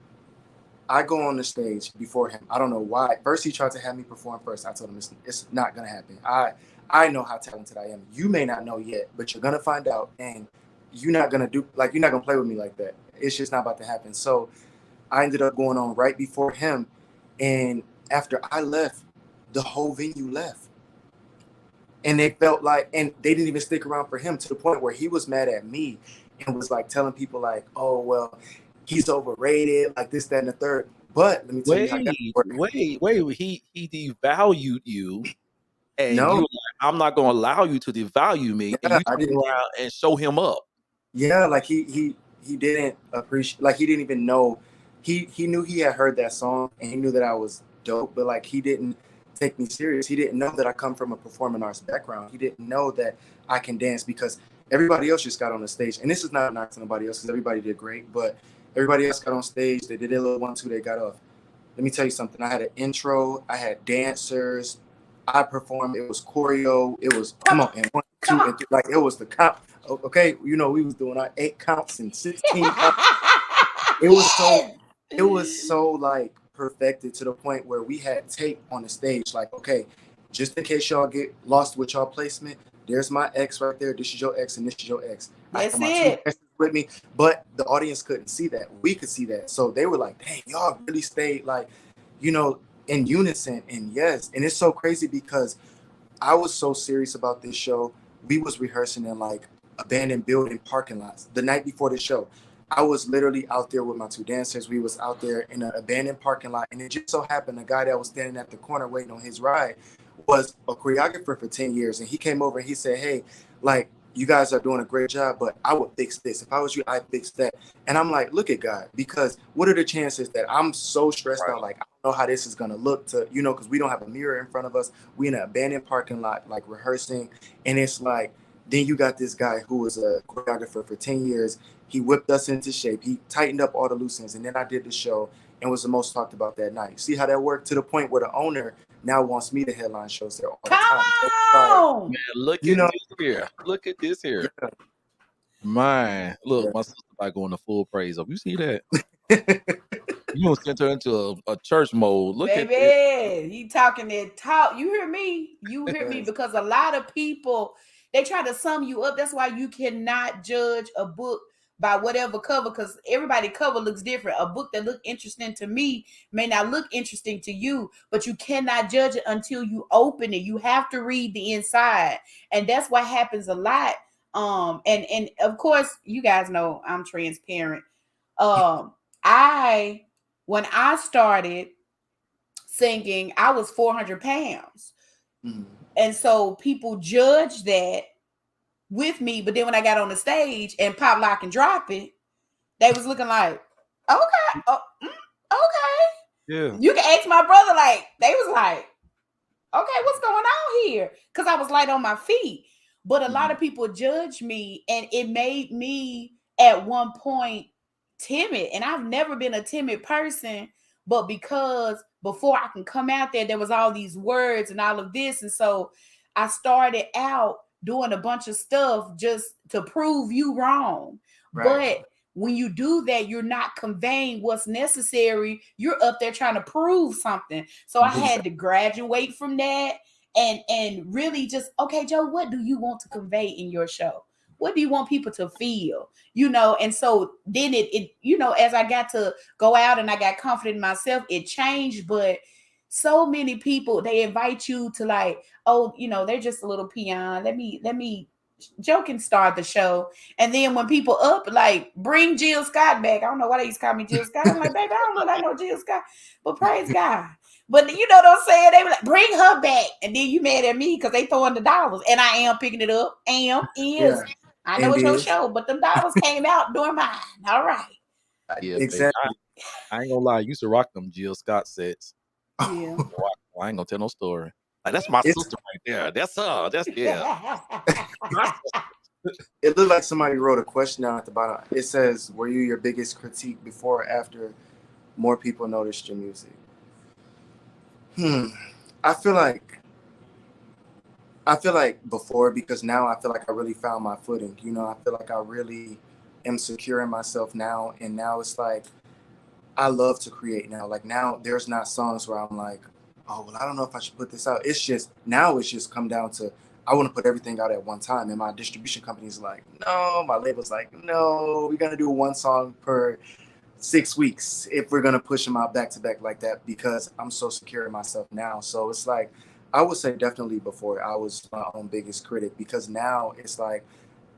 I go on the stage before him. I don't know why. First, he tried to have me perform first. I told him it's not gonna happen. I know how talented I am. You may not know yet, but you're gonna find out, and you're not gonna play with me like that. It's just not about to happen. So I ended up going on right before him, and after I left, the whole venue left, and they felt like, and they didn't even stick around for him to the point where he was mad at me and was like telling people like, "Oh well, he's overrated, like this, that, and the third." But let me tell you how that worked. Wait. He devalued you, and you No, were like, I'm not gonna allow you to devalue me, and yeah, you I turn didn't. around and show him up. Yeah, like he didn't appreciate, like he didn't even know. He knew he had heard that song and he knew that I was dope, but like he didn't take me serious. He didn't know that I come from a performing arts background. He didn't know that I can dance because everybody else just got on the stage. And this is not a knock to nobody else because everybody did great, but everybody else got on stage. They did their little 1-2, they got off. Let me tell you something. I had an intro. I had dancers. I performed. It was choreo. It was come on and 1, 2, and 3. Like it was the count. Okay, we was doing our 8 counts and 16 counts. It was so like perfected to the point where we had tape on the stage. Like, okay, just in case y'all get lost with y'all placement, there's my X right there. This is your X and this is your X. I That's have my 2 it. X's with me, but the audience couldn't see that. We could see that. So they were like, dang, y'all really stayed like, in unison. And yes, and it's so crazy because I was so serious about this show. We was rehearsing in like abandoned building parking lots the night before the show. I was literally out there with my 2 dancers. We was out there in an abandoned parking lot, and it just so happened the guy that was standing at the corner waiting on his ride was a choreographer for 10 years, and he came over and he said, "Hey, like you guys are doing a great job, but I would fix this. If I was you, I'd fix that." And I'm like, look at God, because what are the chances that I'm so stressed out, like I don't know how this is gonna look to, because we don't have a mirror in front of us. We in an abandoned parking lot, like rehearsing, and it's like, then you got this guy who was a choreographer for 10 years. He whipped us into shape. He tightened up all the loose ends, and then I did the show and was the most talked about that night. See how that worked to the point where the owner now wants me to headline shows there all the Come time. So it's on. Man, look you at know, this here. Look at this here. yeah, Man, yeah. look, my sister about going to full praise up. You see that? You gonna send her into a church mode. Look at this. Baby, he talking that talk. You hear me? You hear me? Yes. Because a lot of people, they try to sum you up. That's why you cannot judge a book by whatever cover, because everybody cover looks different. A book that look interesting to me may not look interesting to you, but you cannot judge it until you open it. You have to read the inside, and that's what happens a lot. And of course, you guys know I'm transparent. Um, I when I started singing, I was 400 pounds. Mhm. And so people judge that with me. But then when I got on the stage and pop, lock, and drop it, they was looking like, okay, okay. Yeah. You can ask my brother, like, they was like, okay, what's going on here? Because I was light on my feet. But a lot of people judge me, and it made me at one point timid. And I've never been a timid person, but because before I can come out there, there was all these words and all of this. And so I started out doing a bunch of stuff just to prove you wrong. Right. But when you do that, you're not conveying what's necessary. You're up there trying to prove something. So I had to graduate from that and really just, okay, Joe, what do you want to convey in your show? What do you want people to feel? And so then it as I got to go out and I got confident in myself, it changed. But so many people, they invite you to, like, oh, they're just a little peon. Let me Joe can start the show. And then when people up, like, bring Jill Scott back. I don't know why they used to call me Jill Scott. I'm like, baby, I don't look like no Jill Scott. But praise God. But you know what I'm saying? They were like, bring her back. And then you mad at me because they throwing the dollars. And I am picking it up. Yeah. I know And it's your is. show, but the dollars came out during mine. All right. Yeah, baby. Exactly. I ain't gonna lie. I used to rock them Jill Scott sets. Yeah. I ain't gonna tell no story. Like, that's my It's sister right there. That's her. That's my sister. it looked like somebody wrote a question down at the bottom. It says, "Were you your biggest critique before or after more people noticed your music?" I feel like before, because now I feel like I really found my footing. I feel like I really am secure in myself now, and now it's like I love to create now. Like, now there's not songs where I'm like, oh well, I don't know if I should put this out. It's just come down to I want to put everything out at one time, and my distribution company's like, no, my label's like, no, we're gonna do one song per 6 weeks if we're gonna push them out back to back like that, because I'm so secure in myself now. So it's like I would say definitely before I was my own biggest critic, because now it's like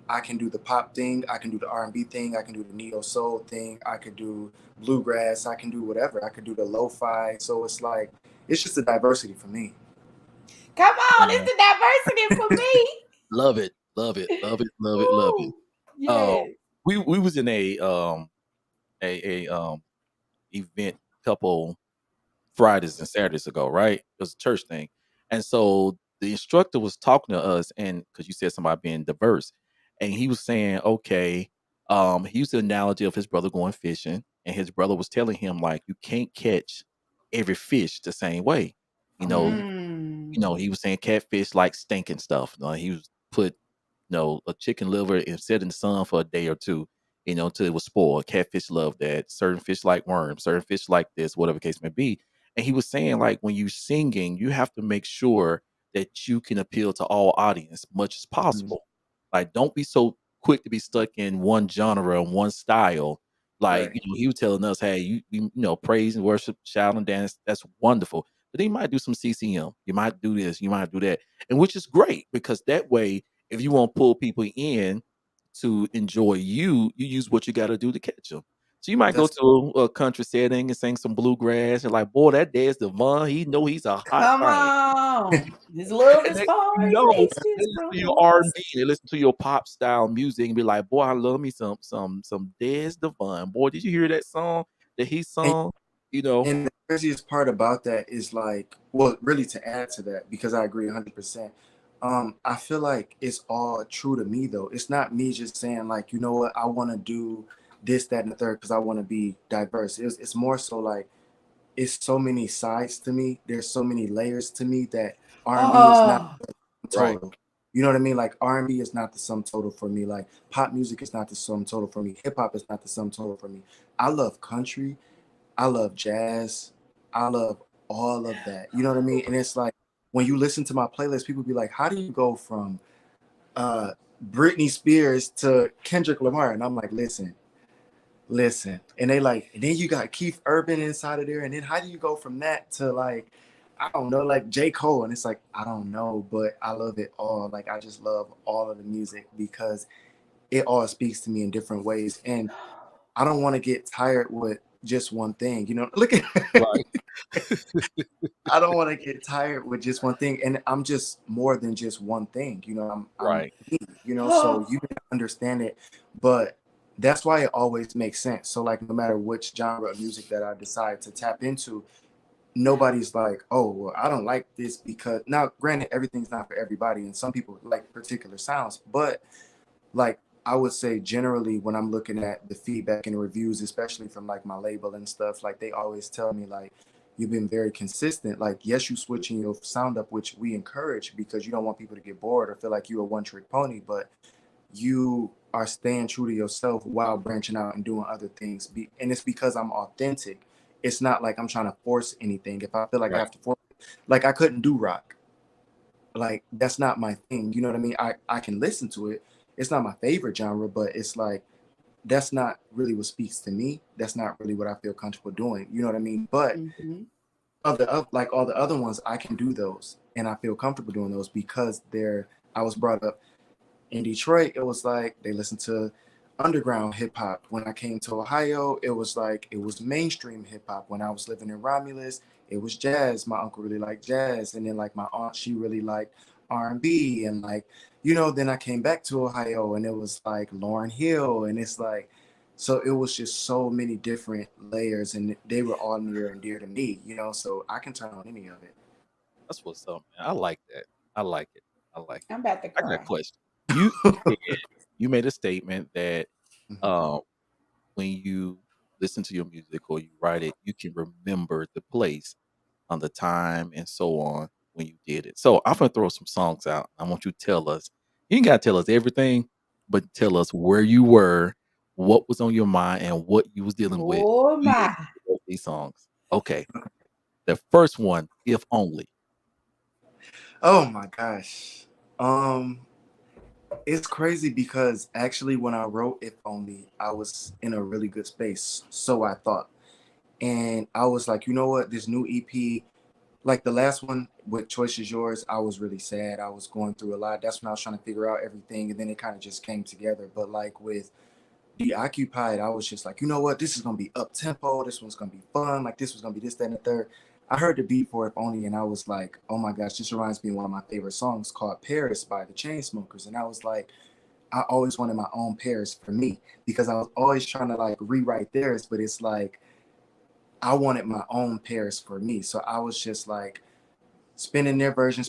I can do the pop thing, I can do the R&B thing, I can do the neo soul thing, I could do bluegrass, I can do whatever, I could do the lo-fi. So it's like it's just a diversity for me. Come on, Yeah. it's the diversity for me. Love it. Love it. Love it. Love it. Love it. Ooh, yes. We was in a event couple Fridays and Saturdays ago, right? It was a church thing. And so the instructor was talking to us, and because you said something about being diverse, and he was saying, okay, he used the analogy of his brother going fishing, and his brother was telling him, like, you can't catch every fish the same way. You know, he was saying catfish like stinking stuff. He was put, a chicken liver and set in the sun for a day or two, until it was spoiled. Catfish love that. Certain fish like worms, certain fish like this, whatever case may be. And he was saying, like, when you're singing, you have to make sure that you can appeal to all audience much as Mhm. possible. Like, don't be so quick to be stuck in one genre and one style. Like, Right. he was telling us, hey, praise and worship, shout and dance, that's wonderful. But then you might do some CCM. You might do this, you might do that. And which is great, because that way, if you want to pull people in to enjoy you use what you got to do to catch them. So you might go That's to a country setting and sing some bluegrass, and like, boy, that Dez Devon, he's a hot Come thing. on. His love And is they, far they reaches listen from to the your R and west. B, they listen to your pop style music, and be like, boy, I love me some Dez Devon. Boy, did you hear that song that he and, sung? You know, and the craziest part about that is, like, well, really, to add to that, because I agree 100%. I feel like it's all true to me though. It's not me just saying, like, you know what, I want to do this, that, and the third because I want to be diverse. It's more so like it's so many sides to me. There's so many layers to me that R&B is not Oh, the sum right? total. You know what I mean? Like, R&B is not the sum total for me. Like, pop music is not the sum total for me. Hip hop is not the sum total for me. I love country. I love jazz. I love all of that. You know what I mean? And it's like when you listen to my playlist, people be like, "How do you go from uh, Britney Spears to Kendrick Lamar?" And I'm like, listen. And they like, and then you got Keith Urban inside of there. And then how do you go from that to, like, I don't know, like J. Cole? And it's like, I don't know, but I love it all. Like, I just love all of the music because it all speaks to me in different ways. And I don't want to get tired with just one thing. You know, look at Right. I don't want to get tired with just one thing, and I'm just more than just one thing. You know, I'm Right. me, you know, so you can understand it, but that's why it always makes sense. So like no matter which genre of music that I decide to tap into, nobody's like, oh, well, I don't like this because now, granted, everything's not for everybody, and some people like particular sounds, but like I would say generally when I'm looking at the feedback and reviews, especially from like my label and stuff, like they always tell me like you've been very consistent. Like, yes, you switching your sound up, which we encourage because you don't want people to get bored or feel like you're a one trick pony, but you are staying true to yourself while branching out and doing other things. And it's because I'm authentic. It's not like I'm trying to force anything. If I feel like I Right. have to force, like I couldn't do rock. Like that's not my thing. You know what I mean? I can listen to it. It's not my favorite genre, but it's like that's not really what speaks to me. That's not really what I feel comfortable doing. You know what I mean? But Mhm. like all the other ones, I can do those, and I feel comfortable doing those because they're. I was brought up in Detroit. It was like they listened to underground hip hop. When I came to Ohio, it was like it was mainstream hip hop. When I was living in Romulus, it was jazz. My uncle really liked jazz, and then like my aunt, she really liked R&B, and like then I came back to Ohio, and it was like Lauryn Hill, and it's like. So it was just so many different layers, and they were all near and dear to me, so I can turn on any of it. That's what's up, man. I like that. I like it. I like it. I'm about to I got a cry. question. You said you made a statement that Mhm. um when you listen to your music or you write it, you can remember the place on the time and so on when you did it. So I'm gonna throw some songs out. I want you to tell us. You ain't gotta tell us everything, but tell us where you were, what was on your mind, and what you was dealing with Oh when you my. wrote these songs. Okay. The first one, if only. Oh my gosh. Um, it's crazy because actually when I wrote If Only, I was in a really good space. So I thought. And I was like, you know what, this new EP, like the last one with Choice is Yours, I was really sad. I was going through a lot. That's when I was trying to figure out everything. And then it kind of just came together. But like with Deoccupied, I was just like, you know what, this is gonna be up tempo, this one's gonna be fun, like this was gonna be this, that, and the third. I heard the beat for If Only, and I was like, oh my gosh, this reminds me of one of my favorite songs called Paris by the Chainsmokers. And I was like, I always wanted my own Paris for me because I was always trying to like rewrite theirs, but it's like I wanted my own Paris for me. So I was just like spinning their version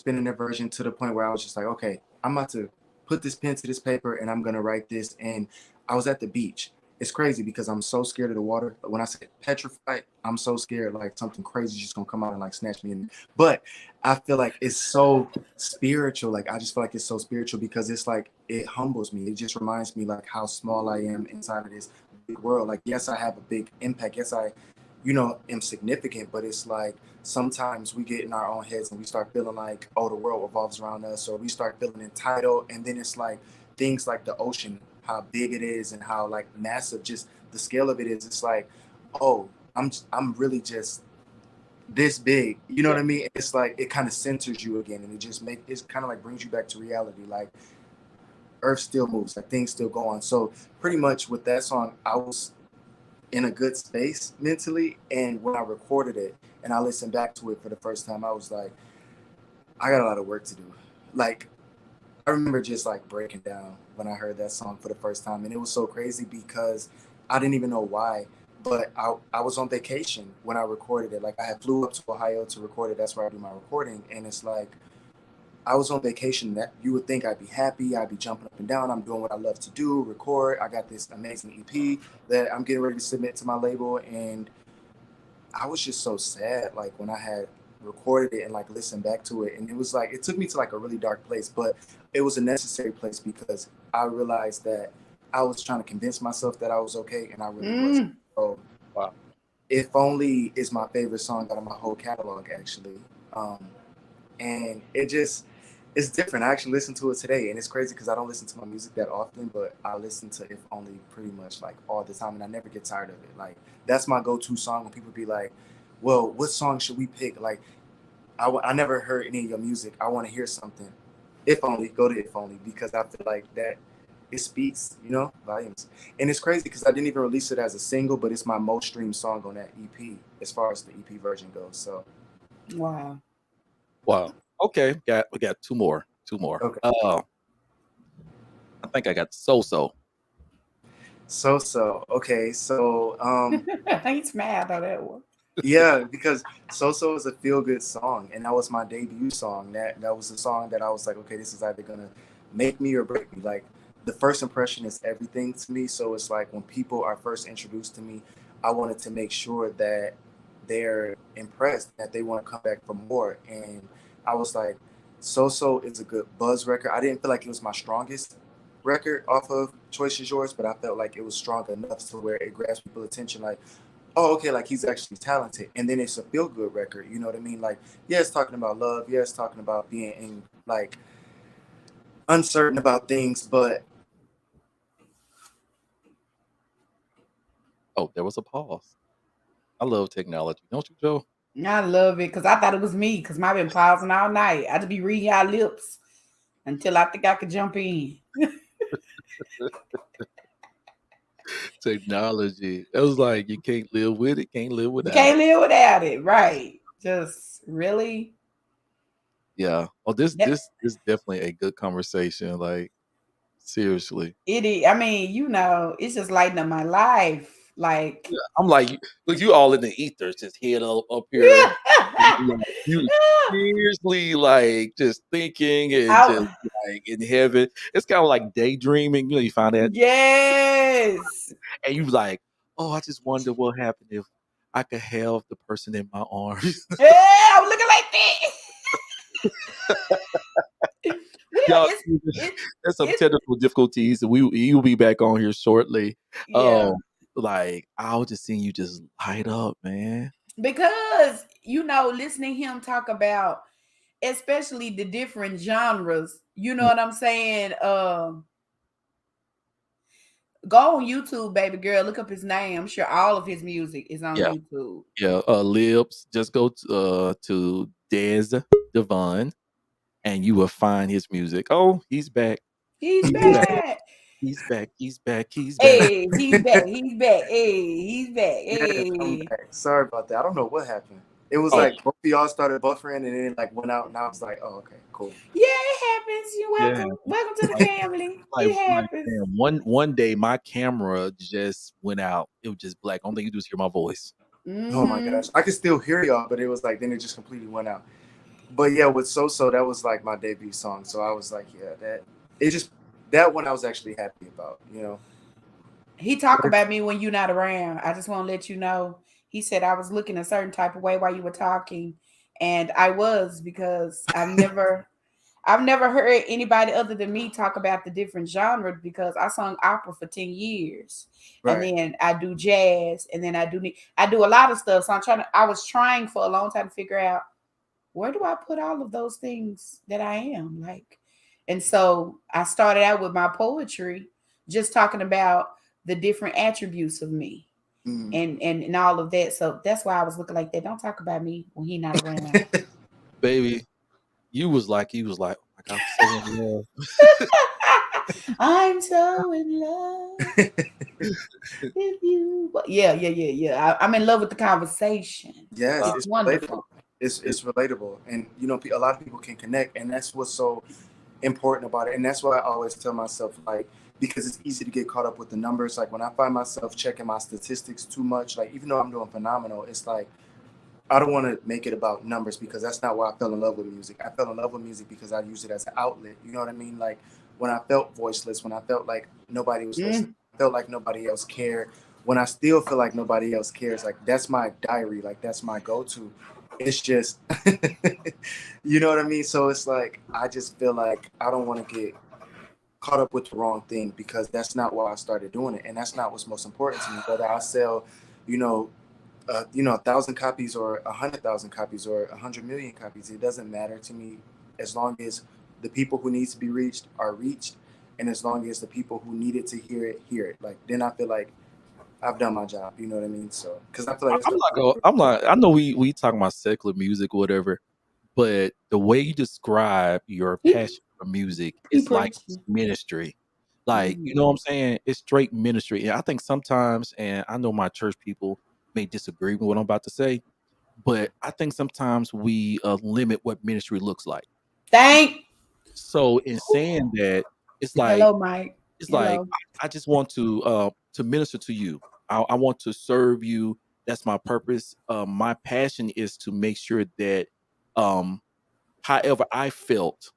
to the point where I was just like, okay, I'm about to put this pen to this paper and I'm gonna write this. And I was at the beach. It's crazy because I'm so scared of the water. When I say petrified, I'm so scared like something crazy is just gonna come out and like snatch me in. But I feel like it's so spiritual. Like I just feel like it's so spiritual because it's like it humbles me. It just reminds me like how small I am inside of this big world. Like yes, I have a big impact. Yes, I am significant, but it's like sometimes we get in our own heads and we start feeling like, oh, the world revolves around us, or we start feeling entitled. And then it's like things like the ocean, how big it is and how like massive just the scale of it is. It's like, oh, I'm really just this big. You know Yeah. what I mean? It's like it kind of centers you again and it's kind of like brings you back to reality. Like earth still moves, like things still go on. So pretty much with that song, I was in a good space mentally. And when I recorded it and I listened back to it for the first time, I was like, I got a lot of work to do. Like, I remember just like breaking down when I heard that song for the first time. And it was so crazy because I didn't even know why. But I was on vacation when I recorded it. Like, I had flew up to Ohio to record it. That's where I do my recording. And it's like, I was on vacation that you would think I'd be happy. I'd be jumping up and down. I'm doing what I love to do, record. I got this amazing EP that I'm getting ready to submit to my label. And I was just so sad, like when I had recorded it and like listened back to it, and it was like it took me to like a really dark place, but it was a necessary place because I realized that I was trying to convince myself that I was okay, and I really wasn't. Mm. So, Wow. If Only is my favorite song out of my whole catalog, actually, and it's different. I actually listened to it today, and it's crazy because I don't listen to my music that often, but I listen to If Only pretty much like all the time, and I never get tired of it. Like that's my go-to song when people be like, "Well, what song should we pick?" Like I never heard any of your music. I want to hear something. If Only, go to If Only because I feel like that. it speaks, volumes. And it's crazy because I didn't even release it as a single, but it's my most streamed song on that EP as far as the EP version goes. So Wow. Wow. Okay, we got two more. okay. I think I got So. Okay, so He's mad on that one. yeah, because So is a feel good song, and that was my debut song. That was the song that I was like, okay, this is either gonna make me or break me. Like the first impression is everything to me. So it's like when people are first introduced to me, I wanted to make sure that they're impressed, that they want to come back for more. And I was like, So is a good buzz record. I didn't feel like it was my strongest record off of Choice Is Yours, but I felt like it was strong enough to where it grabs people's attention. Like, oh, okay, like he's actually talented. And then it's a feel good record, you know what I mean? Like, yeah, it's talking about love, yeah, it's talking about being in, like, uncertain about things, but Oh, there was a pause. I love technology, don't you, Joe? I love it because I thought it was me because I've been pausing all night. I just be reading y'all lips until I think I could jump in. Technology. It was like you can't live with it, can't live You without can't it. live without it, right? Just really. Yeah. Oh, this That, is definitely a good conversation. Like seriously. it is. I mean, it's just lighting up my life. Like, Yeah, I'm like, look, you all in the ethers, just head up here. You seriously like just thinking and I, just like in heaven. It's kind of like daydreaming. You find that, yes. and you like, oh, I just wonder what happened if I could have the person in my arms. Yeah, I'm looking like that. Y'all, It, there's some it's technical difficulties. You'll be back on here shortly. yeah. Like I was just seeing you just light up, man. Because listening him talk about especially the different genres, you know Mm, what I'm saying? Go on YouTube, baby girl, look up his name. I'm sure all of his music is on yeah, YouTube. yeah. Lips. Just go to Des Devon, and you will find his music. Oh, he's back. He's He's back. back. He's back. He's back. He's back. Hey, he's back. He's back. Hey, he's back. yes, I'm Hey. back. Sorry about that. I don't know what happened. It was Oh, like both of y'all started buffering and then it like went out, and I was like, oh, okay, cool. Yeah, it happens. You're yeah. welcome. Welcome to the family. Like, It happens. man, one day my camera just went out. It was just black. Only thing you do is hear my voice. Oh my gosh, I could still hear y'all, but it was like then it just completely went out. But yeah, with So that was like my debut song, so I was like, yeah, that one I was actually happy about. He talk about me when you're not around. I just want to let you know. He said I was looking a certain type of way while you were talking, and I was because I've never heard anybody other than me talk about the different genres because I sung opera for 10 years. And Right. then I do jazz and then I do a lot of stuff. So I was trying for a long time to figure out where do I put all of those things that I am like. And so I started out with my poetry, just talking about the different attributes of me Mm. and all of that. So that's why I was looking like that. Don't talk about me when he's not around. Baby, he was like, oh my God, I'm so in love. I'm so in love with you. Yeah. I'm in love with the conversation. Yes, It's wonderful. It's relatable, and a lot of people can connect, and that's what's so important about it. And that's why I always tell myself, like, because it's easy to get caught up with the numbers. Like when I find myself checking my statistics too much, like even though I'm doing phenomenal, it's like I don't want to make it about numbers because that's not why I fell in love with music. I fell in love with music because I used it as an outlet. You know what I mean? Like when I felt voiceless, when I felt like nobody was listening, I felt like nobody else cared. When I still feel like nobody else cares, like that's my diary, like that's my go-to. It's just, you know what I mean? So it's like, I just feel like I don't want to get caught up with the wrong thing because that's not why I started doing it. And that's not what's most important to me. Whether I sell, you know, 1,000 copies or 100,000 copies or 100 million copies, it doesn't matter to me as long as the people who need to be reached are reached, and as long as the people who needed to hear it. Like then I feel like I've done my job. You know what I mean? So because I feel like I'm not. I know we talking about secular music or whatever, but the way you describe your He, passion for music he is like preaching. ministry. Like, you know what I'm saying? It's straight ministry. And I think sometimes, and I know my church people may disagree with what I'm about to say, but I think sometimes we limit what ministry looks like. Thank. So in saying that, it's like Hello, Mike. it's like Hello. I just want to minister to you. I want to serve you. That's my purpose. My passion is to make sure that um however I felt,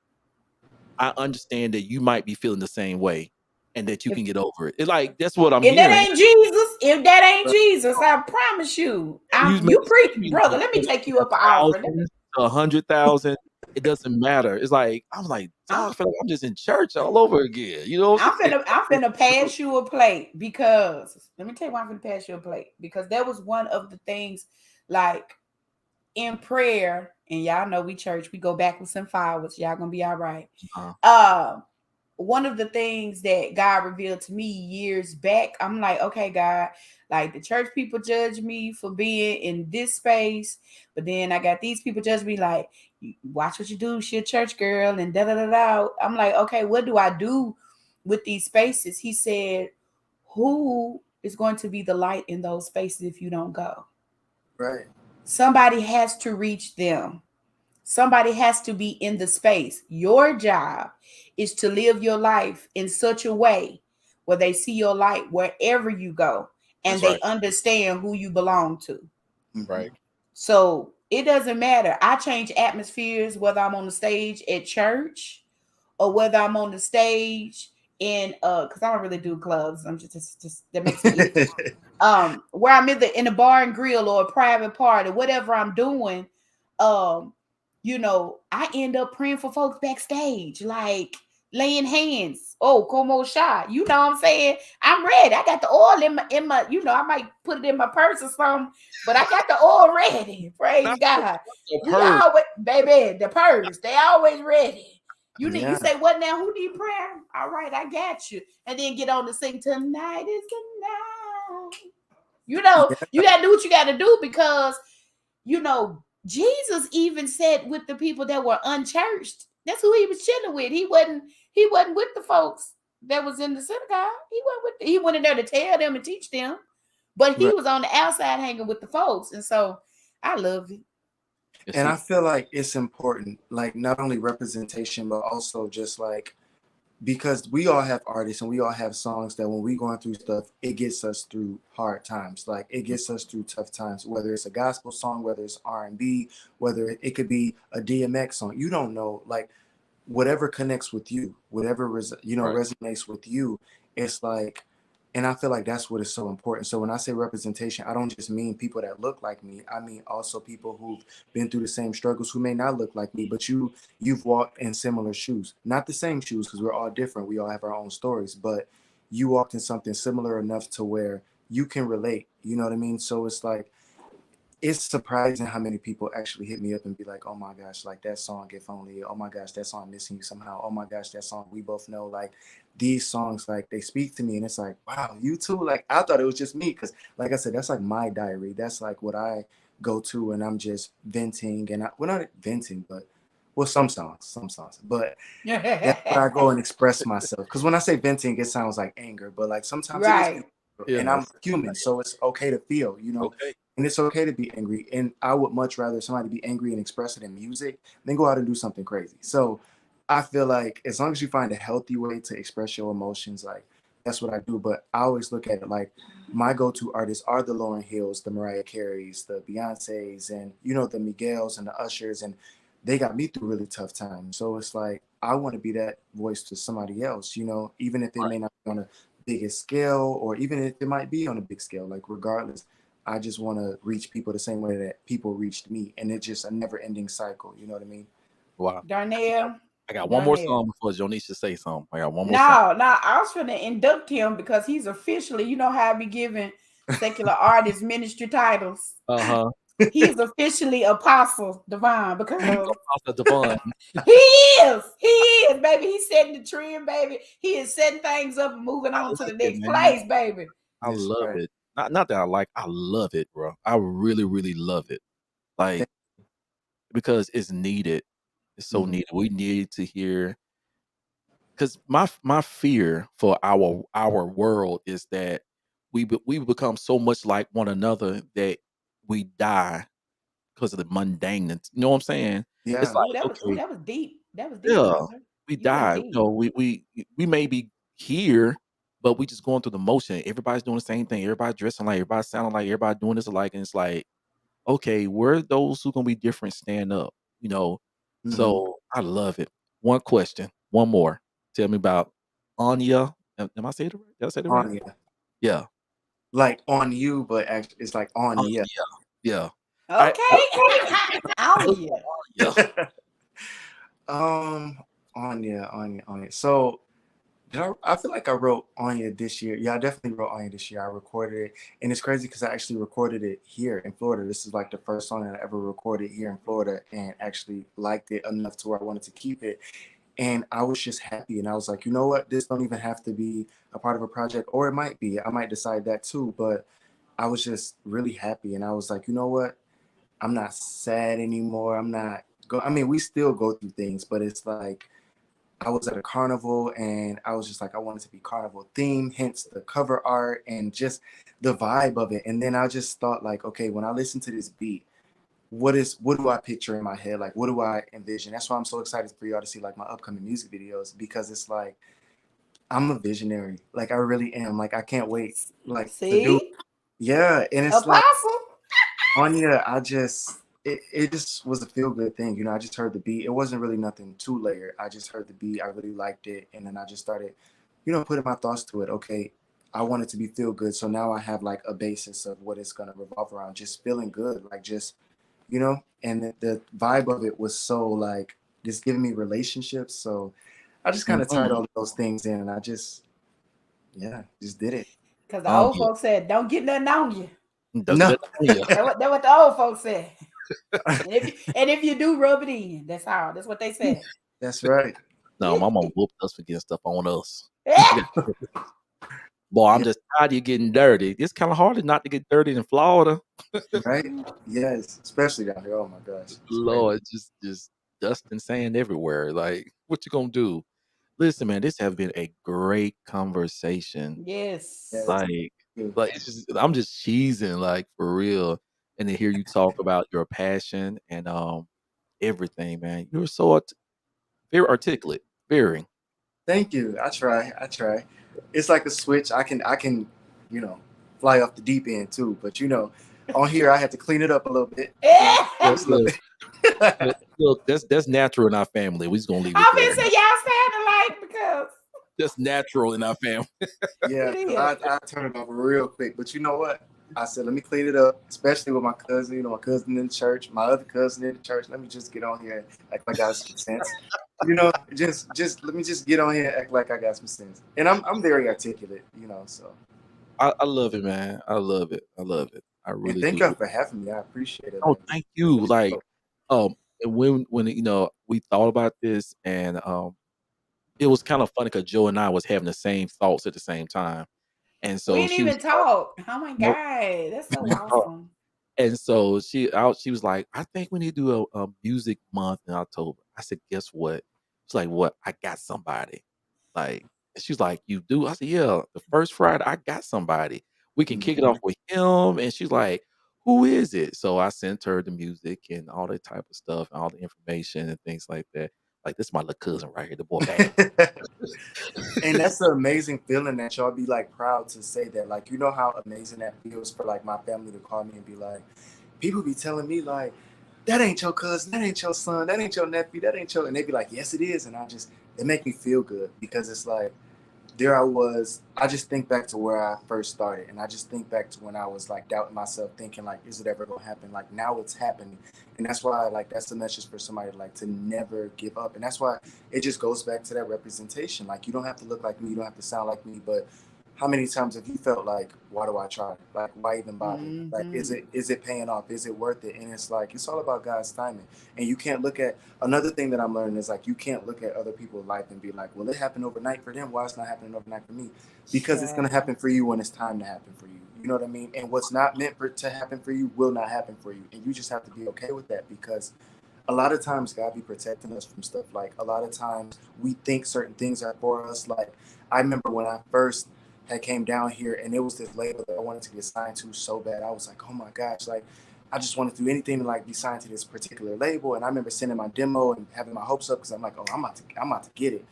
I understand that you might be feeling the same way and that you If can get over it. It's like that's what I'm if that hearing. ain't Jesus, if that ain't Jesus, I promise you, You may you preach, be brother. Let me take you up an offering. 1,000 to 100,000. It doesn't matter. It's like I'm like, I'm, dog, I feel like I'm just in church all over again. You know what I'm saying? I'm finna pass you a plate because let me tell you why I'm finna pass you a plate because that was one of the things like in prayer, and y'all know we church, we go backwards and forwards. Y'all gonna be all right. Uh, One of the things that God revealed to me years back, I'm like, okay, God, like the church people judge me for being in this space, but then I got these people judge me like, watch what you do, she a church girl, and da da da da. I'm like, okay, what do I do with these spaces? He said, who is going to be the light in those spaces if you don't go? Right. Somebody has to reach them. Somebody has to be in the space. Your job is to live your life in such a way where they see your light wherever you go and that's they right. understand who you belong to. Right. So it doesn't matter. I change atmospheres whether I'm on the stage at church or whether I'm on the stage in because I don't really do clubs. I'm just that makes me itch. Where I'm in a bar and grill or a private party, whatever I'm doing, um, I end up praying for folks backstage, like laying hands. Oh, como shot. You know what I'm saying? I'm ready. I got the oil in my, I might put it in my purse or something, but I got the oil ready. Praise Not God. the We purse. always, baby, the purse. They always ready. You Yeah. say what now? Who need prayer? All right, I got you. And then get on to sing tonight is the night. You gotta do what you gotta do because Jesus even said with the people that were unchurched, that's who he was chilling with. He wasn't with the folks that was in the synagogue. He went in there to tell them and teach them, but he Right. was on the outside hanging with the folks. And so I love it. And I feel like it's important, like not only representation, but also just like because we all have artists and we all have songs that when we going through stuff, it gets us through hard times. Like it gets us through tough times, whether it's a gospel song, whether it's R&B, whether it could be a DMX song. You don't know, like whatever connects with you, whatever Right. resonates with you. It's like, and I feel like that's what is so important. So when I say representation, I don't just mean people that look like me. I mean also people who've been through the same struggles who may not look like me, but you've walked in similar shoes. Not the same shoes because we're all different. We all have our own stories, but you walked in something similar enough to where you can relate. You know what I mean? So it's like it's surprising how many people actually hit me up and be like, oh my gosh, like that song, If Only, oh my gosh, that song, Missing You Somehow, oh my gosh, that song, We Both Know. Like these songs, like they speak to me and it's like, wow, you too. Like I thought it was just me because like I said, that's like my diary. That's like what I go to and I'm just venting and we're not venting, but well, some songs, but that's where I go and express myself. Because when I say venting, it sounds like anger, but like sometimes it is, Right. and I'm Yes. human, so it's okay to feel, Okay. and it's okay to be angry. And I would much rather somebody be angry and express it in music than go out and do something crazy. So I feel like as long as you find a healthy way to express your emotions, like that's what I do. But I always look at it like my go-to artists are the Lauryn Hills, the Mariah Careys, the Beyoncés, and the Miguels and the Ushers, and they got me through really tough times. So it's like I want to be that voice to somebody else, even if it Right. may not be on a biggest scale or even if it might be on a big scale. Like regardless, I just want to reach people the same way that people reached me. And it's just a never-ending cycle. You know what I mean? Wow. Darnell. I got one more Darnell. song before Jonisha say something. I got one more song. No, I was gonna induct him because he's officially, you know how I be giving secular artists ministry titles. Uh-huh. He is officially Apostle Divine because Pastor Devon. he is, baby. He's setting the trend, baby. He is setting things up and moving I on to the like it, next man. place, baby. I That's love right. it. Not that I love it, bro. I really, really love it. Like, because it's needed. It's so Mhm. needed. We need to hear because my fear for our world is that we become so much like one another that we die because of the mundaneness. You know what I'm saying? It's Yeah. like, okay, that was deep. That was deep, yeah, brother. we You went die. You deep. know, we may be here, but we just going through the motion. Everybody's doing the same thing. Everybody dressing like, everybody sounding like, everybody doing this alike, and it's like, okay, where those who gonna be different stand up? You know, Hmm. so I love it. One question, one more. Tell me about Anya. Am I saying it right? Did I say it right? Anya. Yeah, Like on you, but actually it's like Anya. Anya. Yeah. I Okay. On look you. for Anya. um, Anya. So I feel like I wrote Anya this year. Yeah, I definitely wrote Anya this year. I recorded it, and it's crazy because I actually recorded it here in Florida. This is like the first song that I ever recorded here in Florida, and actually liked it enough to where I wanted to keep it. And I was just happy, and I was like, you know what? This don't even have to be a part of a project, or it might be. I might decide that too. But I was just really happy, and I was like, you know what? I'm not sad anymore. I'm not go. I mean, we still go through things, but it's like I was at a carnival and I was just like, I wanted to be carnival themed, hence the cover art and just the vibe of it. And then I just thought like, okay, when I listen to this beat, what do I picture in my head? Like, what do I envision? That's why I'm so excited for y'all to see like my upcoming music videos, because it's like I'm a visionary. Like I really am. Like I can't wait. Like to do. See? Yeah. And it's like Apostle. Anya, it just was a feel good thing. You know, I just heard the beat. It wasn't really nothing too layered. I just heard the beat. I really liked it. And then I just started, putting my thoughts to it. Okay, I want it to be feel good. So now I have like a basis of what it's gonna revolve around. Just feeling good. Like just, and the vibe of it was so like just giving me relationships. So I just kind of tied Mhm. all of those things in, and I just, yeah, just did it. Because the old Anya. folks said, don't get nothing on you. Don't get No. that Anya. That what the old folks said. And if you do rub it in, that's all. That's what they said. That's right. No, my mom whooped us for getting stuff on us. She Yeah. got boy, I'm Yeah. just tired of you getting dirty. It's kind of hard not to get dirty in Florida. Right? Yes, especially down here. Oh my gosh, it's crazy. Lord, just dust and sand everywhere. Like, what you gonna do? Listen, man, this has been a great conversation. Yes. Yes. Like, Too. it's just I'm just cheesing, like for real. And to hear you talk about your passion and everything, man. You're so very articulate. Very. Thank you. I try. I try. It's like a switch. I can, you know, fly off the deep end too. But on here I had to clean it up a little bit. Look, Just a little look, bit. look, that's natural in our family. We just gonna leave it I'm there. gonna say y'all sound alike because That's natural in our family. Yeah, it because is. I turned it off real quick. But you know what? I said, let me clean it up, especially with my cousin. My cousin in church, my other cousin in the church. Let me just get on here and act like I got some sense. Just let me just get on here and act like I got some sense. And I'm very articulate. So. I love it, man. I love it. I love it. I And really thank do. y'all for having me. I appreciate it. Oh, Like, thank you. really Like, dope. and when we thought about this, and it was kind of funny because Joe and I was having the same thoughts at the same time, and We so didn't she was even like, talk. Oh my "Nope, God. That's we so didn't talk." awesome. And so she was like, "I think we need to do a music month in October." I said, "Guess what?" She's like, "What? I got somebody." Like, and she's like, "You do?" I said, "Yeah, the first Friday, I got somebody. We can kick it off Mhm. with him." And she's like, "Who is it?" So I sent her the music and all that type of stuff and all the information and things like that. Like, this is my little cousin right here, the boy bad. And that's an amazing feeling that y'all be like proud to say that. Like, you know how amazing that feels for like my family to call me and be like, people be telling me like, that ain't your cousin, that ain't your son, that ain't your nephew, that ain't your, and they be like, yes, it is. And it make me feel good because it's like, there I was. I just think back to where I first started, and I just think back to when I was like doubting myself, thinking like, "Is it ever gonna happen?" Like now it's happening, and that's why like that's the message for somebody like to never give up, and that's why it just goes back to that representation. Like you don't have to look like me, you don't have to sound like me, but how many times have you felt like, why do I try? Like why even bother? Like Hmm. is it paying off? Is it worth it? And it's like it's all about God's timing, and you can't look at another thing that I'm learning is like you can't look at other people's life and be like, well, it happened overnight for them. Why it's not happening overnight for me? Because it's gonna Child. happen for you when it's time to happen for you. You know what I mean? And what's not meant to happen for you will not happen for you, and you just have to be okay with that because a lot of times God be protecting us from stuff. Like a lot of times we think certain things are for us. Like I remember when I first had came down here and it was this label that I wanted to get signed to so bad. I was like, oh my gosh, like I just want to do anything to like be signed to this particular label. And I remember sending my demo and having my hopes up because I'm like, oh, I'm about to get it.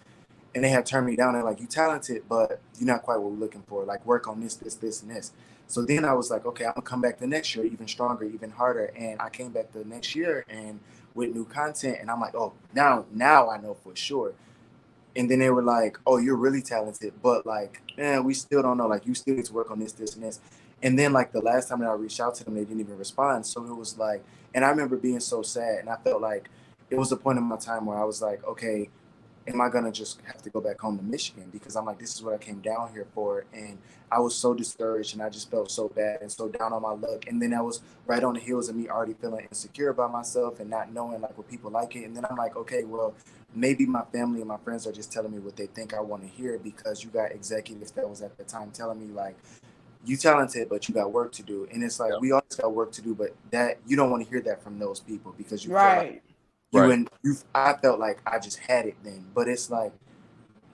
And they had turned me down. They're like, you talented, but you're not quite what we're looking for. Like work on this, and this. So then I was like, okay, I'm gonna come back the next year even stronger, even harder. And I came back the next year and with new content, and I'm like, oh, now I know for sure. And then they were like, oh, you're really talented, but like, man, we still don't know. Like, you still need to work on this, and this. And then like the last time that I reached out to them, they didn't even respond. So it was like, and I remember being so sad, and I felt like it was the point in my time where I was like, okay, am I gonna just have to go back home to Michigan? Because I'm like, this is what I came down here for. And I was so discouraged and I just felt so bad and so down on my luck. And then I was right on the heels of me already feeling insecure about myself and not knowing like what people like it. And then I'm like, okay, well, maybe my family and my friends are just telling me what they think I want to hear, because you got executives that was at the time telling me like, you talented, but you got work to do. And it's like, Yeah. we always got work to do, but that you don't want to hear that from those people, because you feel like Right. I felt like I just had it then. But it's like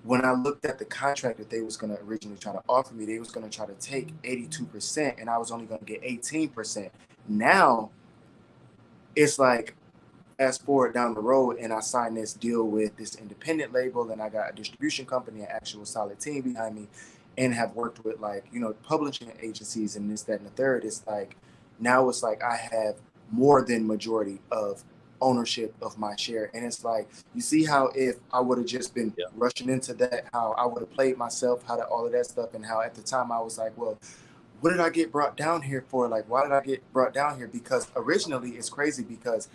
when I looked at the contract that they was gonna originally try to offer me, they was gonna try to take 82% and I was only gonna get 18%. Now it's like fast forward down the road and I signed this deal with this independent label and I got a distribution company, an actual solid team behind me, and have worked with like, publishing agencies and this, that, and the third. It's like now it's like I have more than majority of ownership of my share. And it's like, you see how if I would have just been Yeah. rushing into that, how I would have played myself, how to all of that stuff, and how at the time I was like, well, what did I get brought down here for? Like, why did I get brought down here? Because originally it's crazy because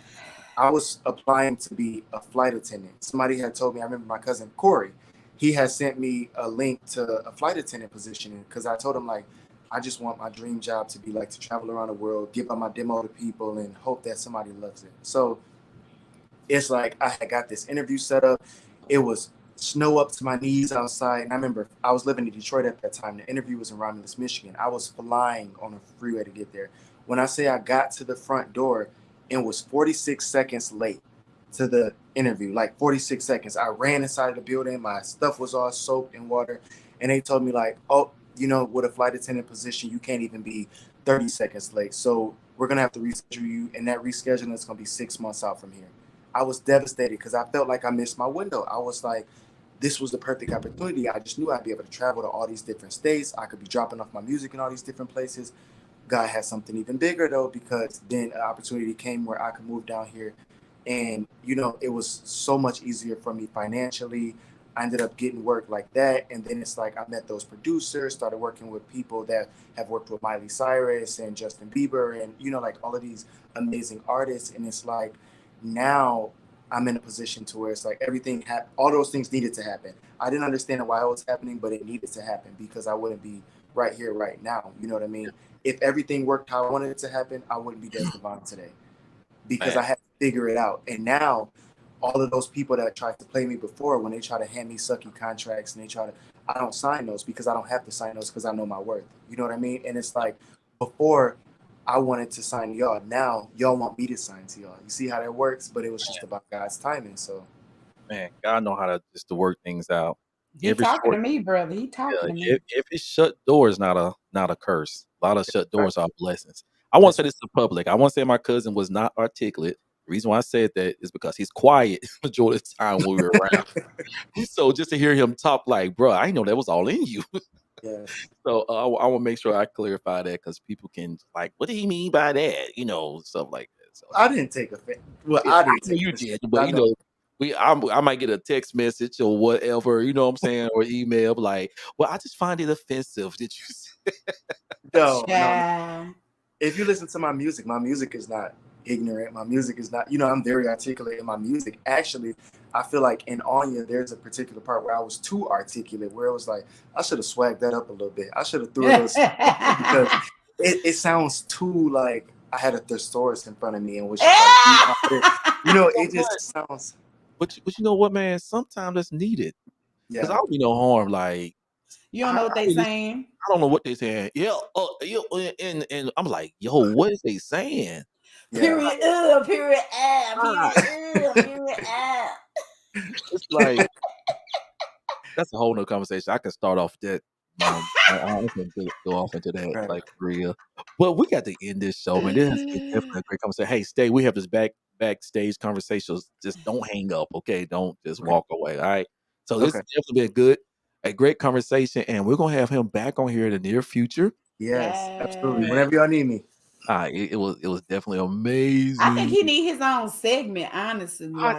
I was applying to be a flight attendant. Somebody had told me, I remember my cousin Corey, he had sent me a link to a flight attendant position because I told him like, I just want my dream job to be like to travel around the world, give out my demo to people and hope that somebody loves it. So it's like I had got this interview set up. It was snow up to my knees outside. And I remember I was living in Detroit at that time. The interview was in Romulus, Michigan. I was flying on a freeway to get there. When I say I got to the front door and was 46 seconds late to the interview, like 46 seconds, I ran inside of the building. My stuff was all soaked in water. And they told me like, oh, with a flight attendant position, you can't even be 30 seconds late. So we're going to have to reschedule you. And that rescheduling is going to be 6 months out from here. I was devastated because I felt like I missed my window. I was like, this was the perfect opportunity. I just knew I'd be able to travel to all these different states. I could be dropping off my music in all these different places. God had something even bigger though, because then an opportunity came where I could move down here. And, it was so much easier for me financially. I ended up getting work like that. And then it's like I met those producers, started working with people that have worked with Miley Cyrus and Justin Bieber and, like all of these amazing artists. And it's like, now I'm in a position to where it's like everything all those things needed to happen. I didn't understand why it was happening, but it needed to happen because I wouldn't be right here right now. You know what I mean? If everything worked how I wanted it to happen, I wouldn't be Des Devon today because Man. I had to figure it out. And now all of those people that tried to play me before, when they try to hand me sucky contracts and I don't sign those because I don't have to sign those because I know my worth. You know what I mean? And it's like before I wanted to sign y'all. Now y'all want me to sign to y'all. You see how that works? But it was just about God's timing. So Man, God know how to work things out. He Every talking to short me, brother. He talking to me. every shut door is not a curse. A lot of shut doors are blessings. I won't say this to public. I won't say my cousin was not articulate. The reason why I said that is because he's quiet majority of the time when we were around. So just to hear him talk like, bro, I didn't know that was all in you. Yes. So I want to make sure I clarify that because people can like, what do he mean by that? Stuff like that. So I didn't take offense. Well, yeah, I I didn't know take you offense. did, I but know. I might get a text message or whatever, you know what I'm saying, or email like, well, I just find it offensive that you said. No. Child. If you listen to my music is not ignorant. My music is not, I'm very articulate in my music. Actually, I feel like in Anya, there's a particular part where I was too articulate, where it was like, I should have swagged that up a little bit. I should have threw a little because it sounds too like I had a thesaurus in front of me and was just like, it just sounds. But you know what, man? Sometimes that's needed because I Yeah. don't mean no harm. Like You don't know what they saying? I don't know what they saying. Yeah, and I'm like, yo, what is they saying? Yeah. Period. Period. Period. It's like that's a whole nother conversation. I can start off that. I can go off into that Right. like for real. But we got to end this show, man. This has been definitely a great conversation. Hey, stay. We have this backstage conversations. Just don't hang up, okay? Don't just Right. walk away. All right. So this Okay. has definitely been a great conversation, and we're gonna have him back on here in the near future. Yes, absolutely. Yes. Whenever y'all need me. It was definitely I think amazing. he need his own segment, honestly. I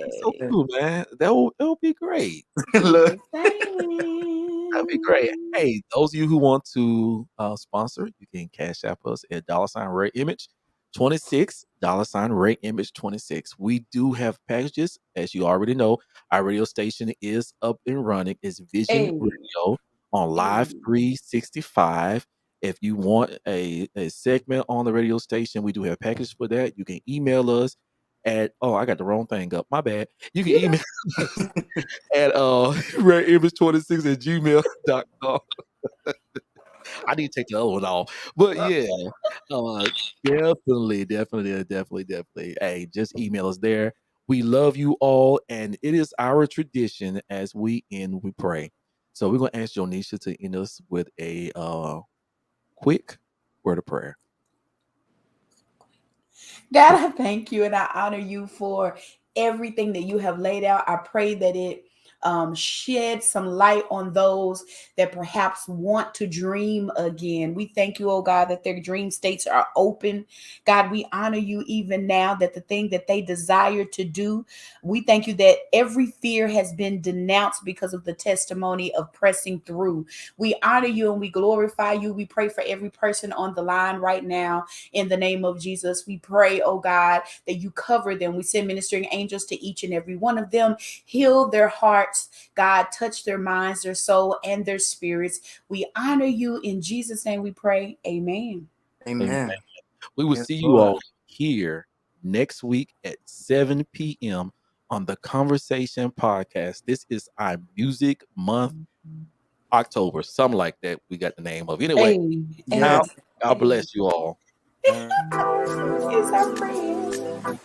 think so Like, too, man. That'll be great. Look. just saying. That'd be great. Hey, those of you who want to sponsor, you can cash app us at $Rare Image 26, Rare Image 26. We do have packages, as you already know. Our radio station is up and running. It's Vision Hey. Radio on Live Hey. 365. If you want a segment on the radio station, we do have packages for that. You can email us at I got the wrong thing up. My bad. You can email us at rareimage26 at gmail.com. I need to take the other one off. But yeah, definitely. Hey, just email us there. We love you all, and it is our tradition as we end, we pray. So we're gonna ask Jonisha to end us with a quick word of prayer. God, I thank you and I honor you for everything that you have laid out. I pray that it shed some light on those that perhaps want to dream again. We thank you, oh God, that their dream states are open. God, we honor you even now that the thing that they desire to do, we thank you that every fear has been denounced because of the testimony of pressing through. We honor you and we glorify you. We pray for every person on the line right now. In the name of Jesus, we pray, oh God, that you cover them. We send ministering angels to each and every one of them. Heal their hearts, God, touch their minds, their soul, and their spirits. We honor you. In Jesus' name we pray. Amen. Amen. We will Yes, see you Lord. all here next week at 7 p.m. on the Conversation Podcast. This is our music month, October, something like that. We got the name of. Anyway, Hey, Yes. God bless you all. It's our friend.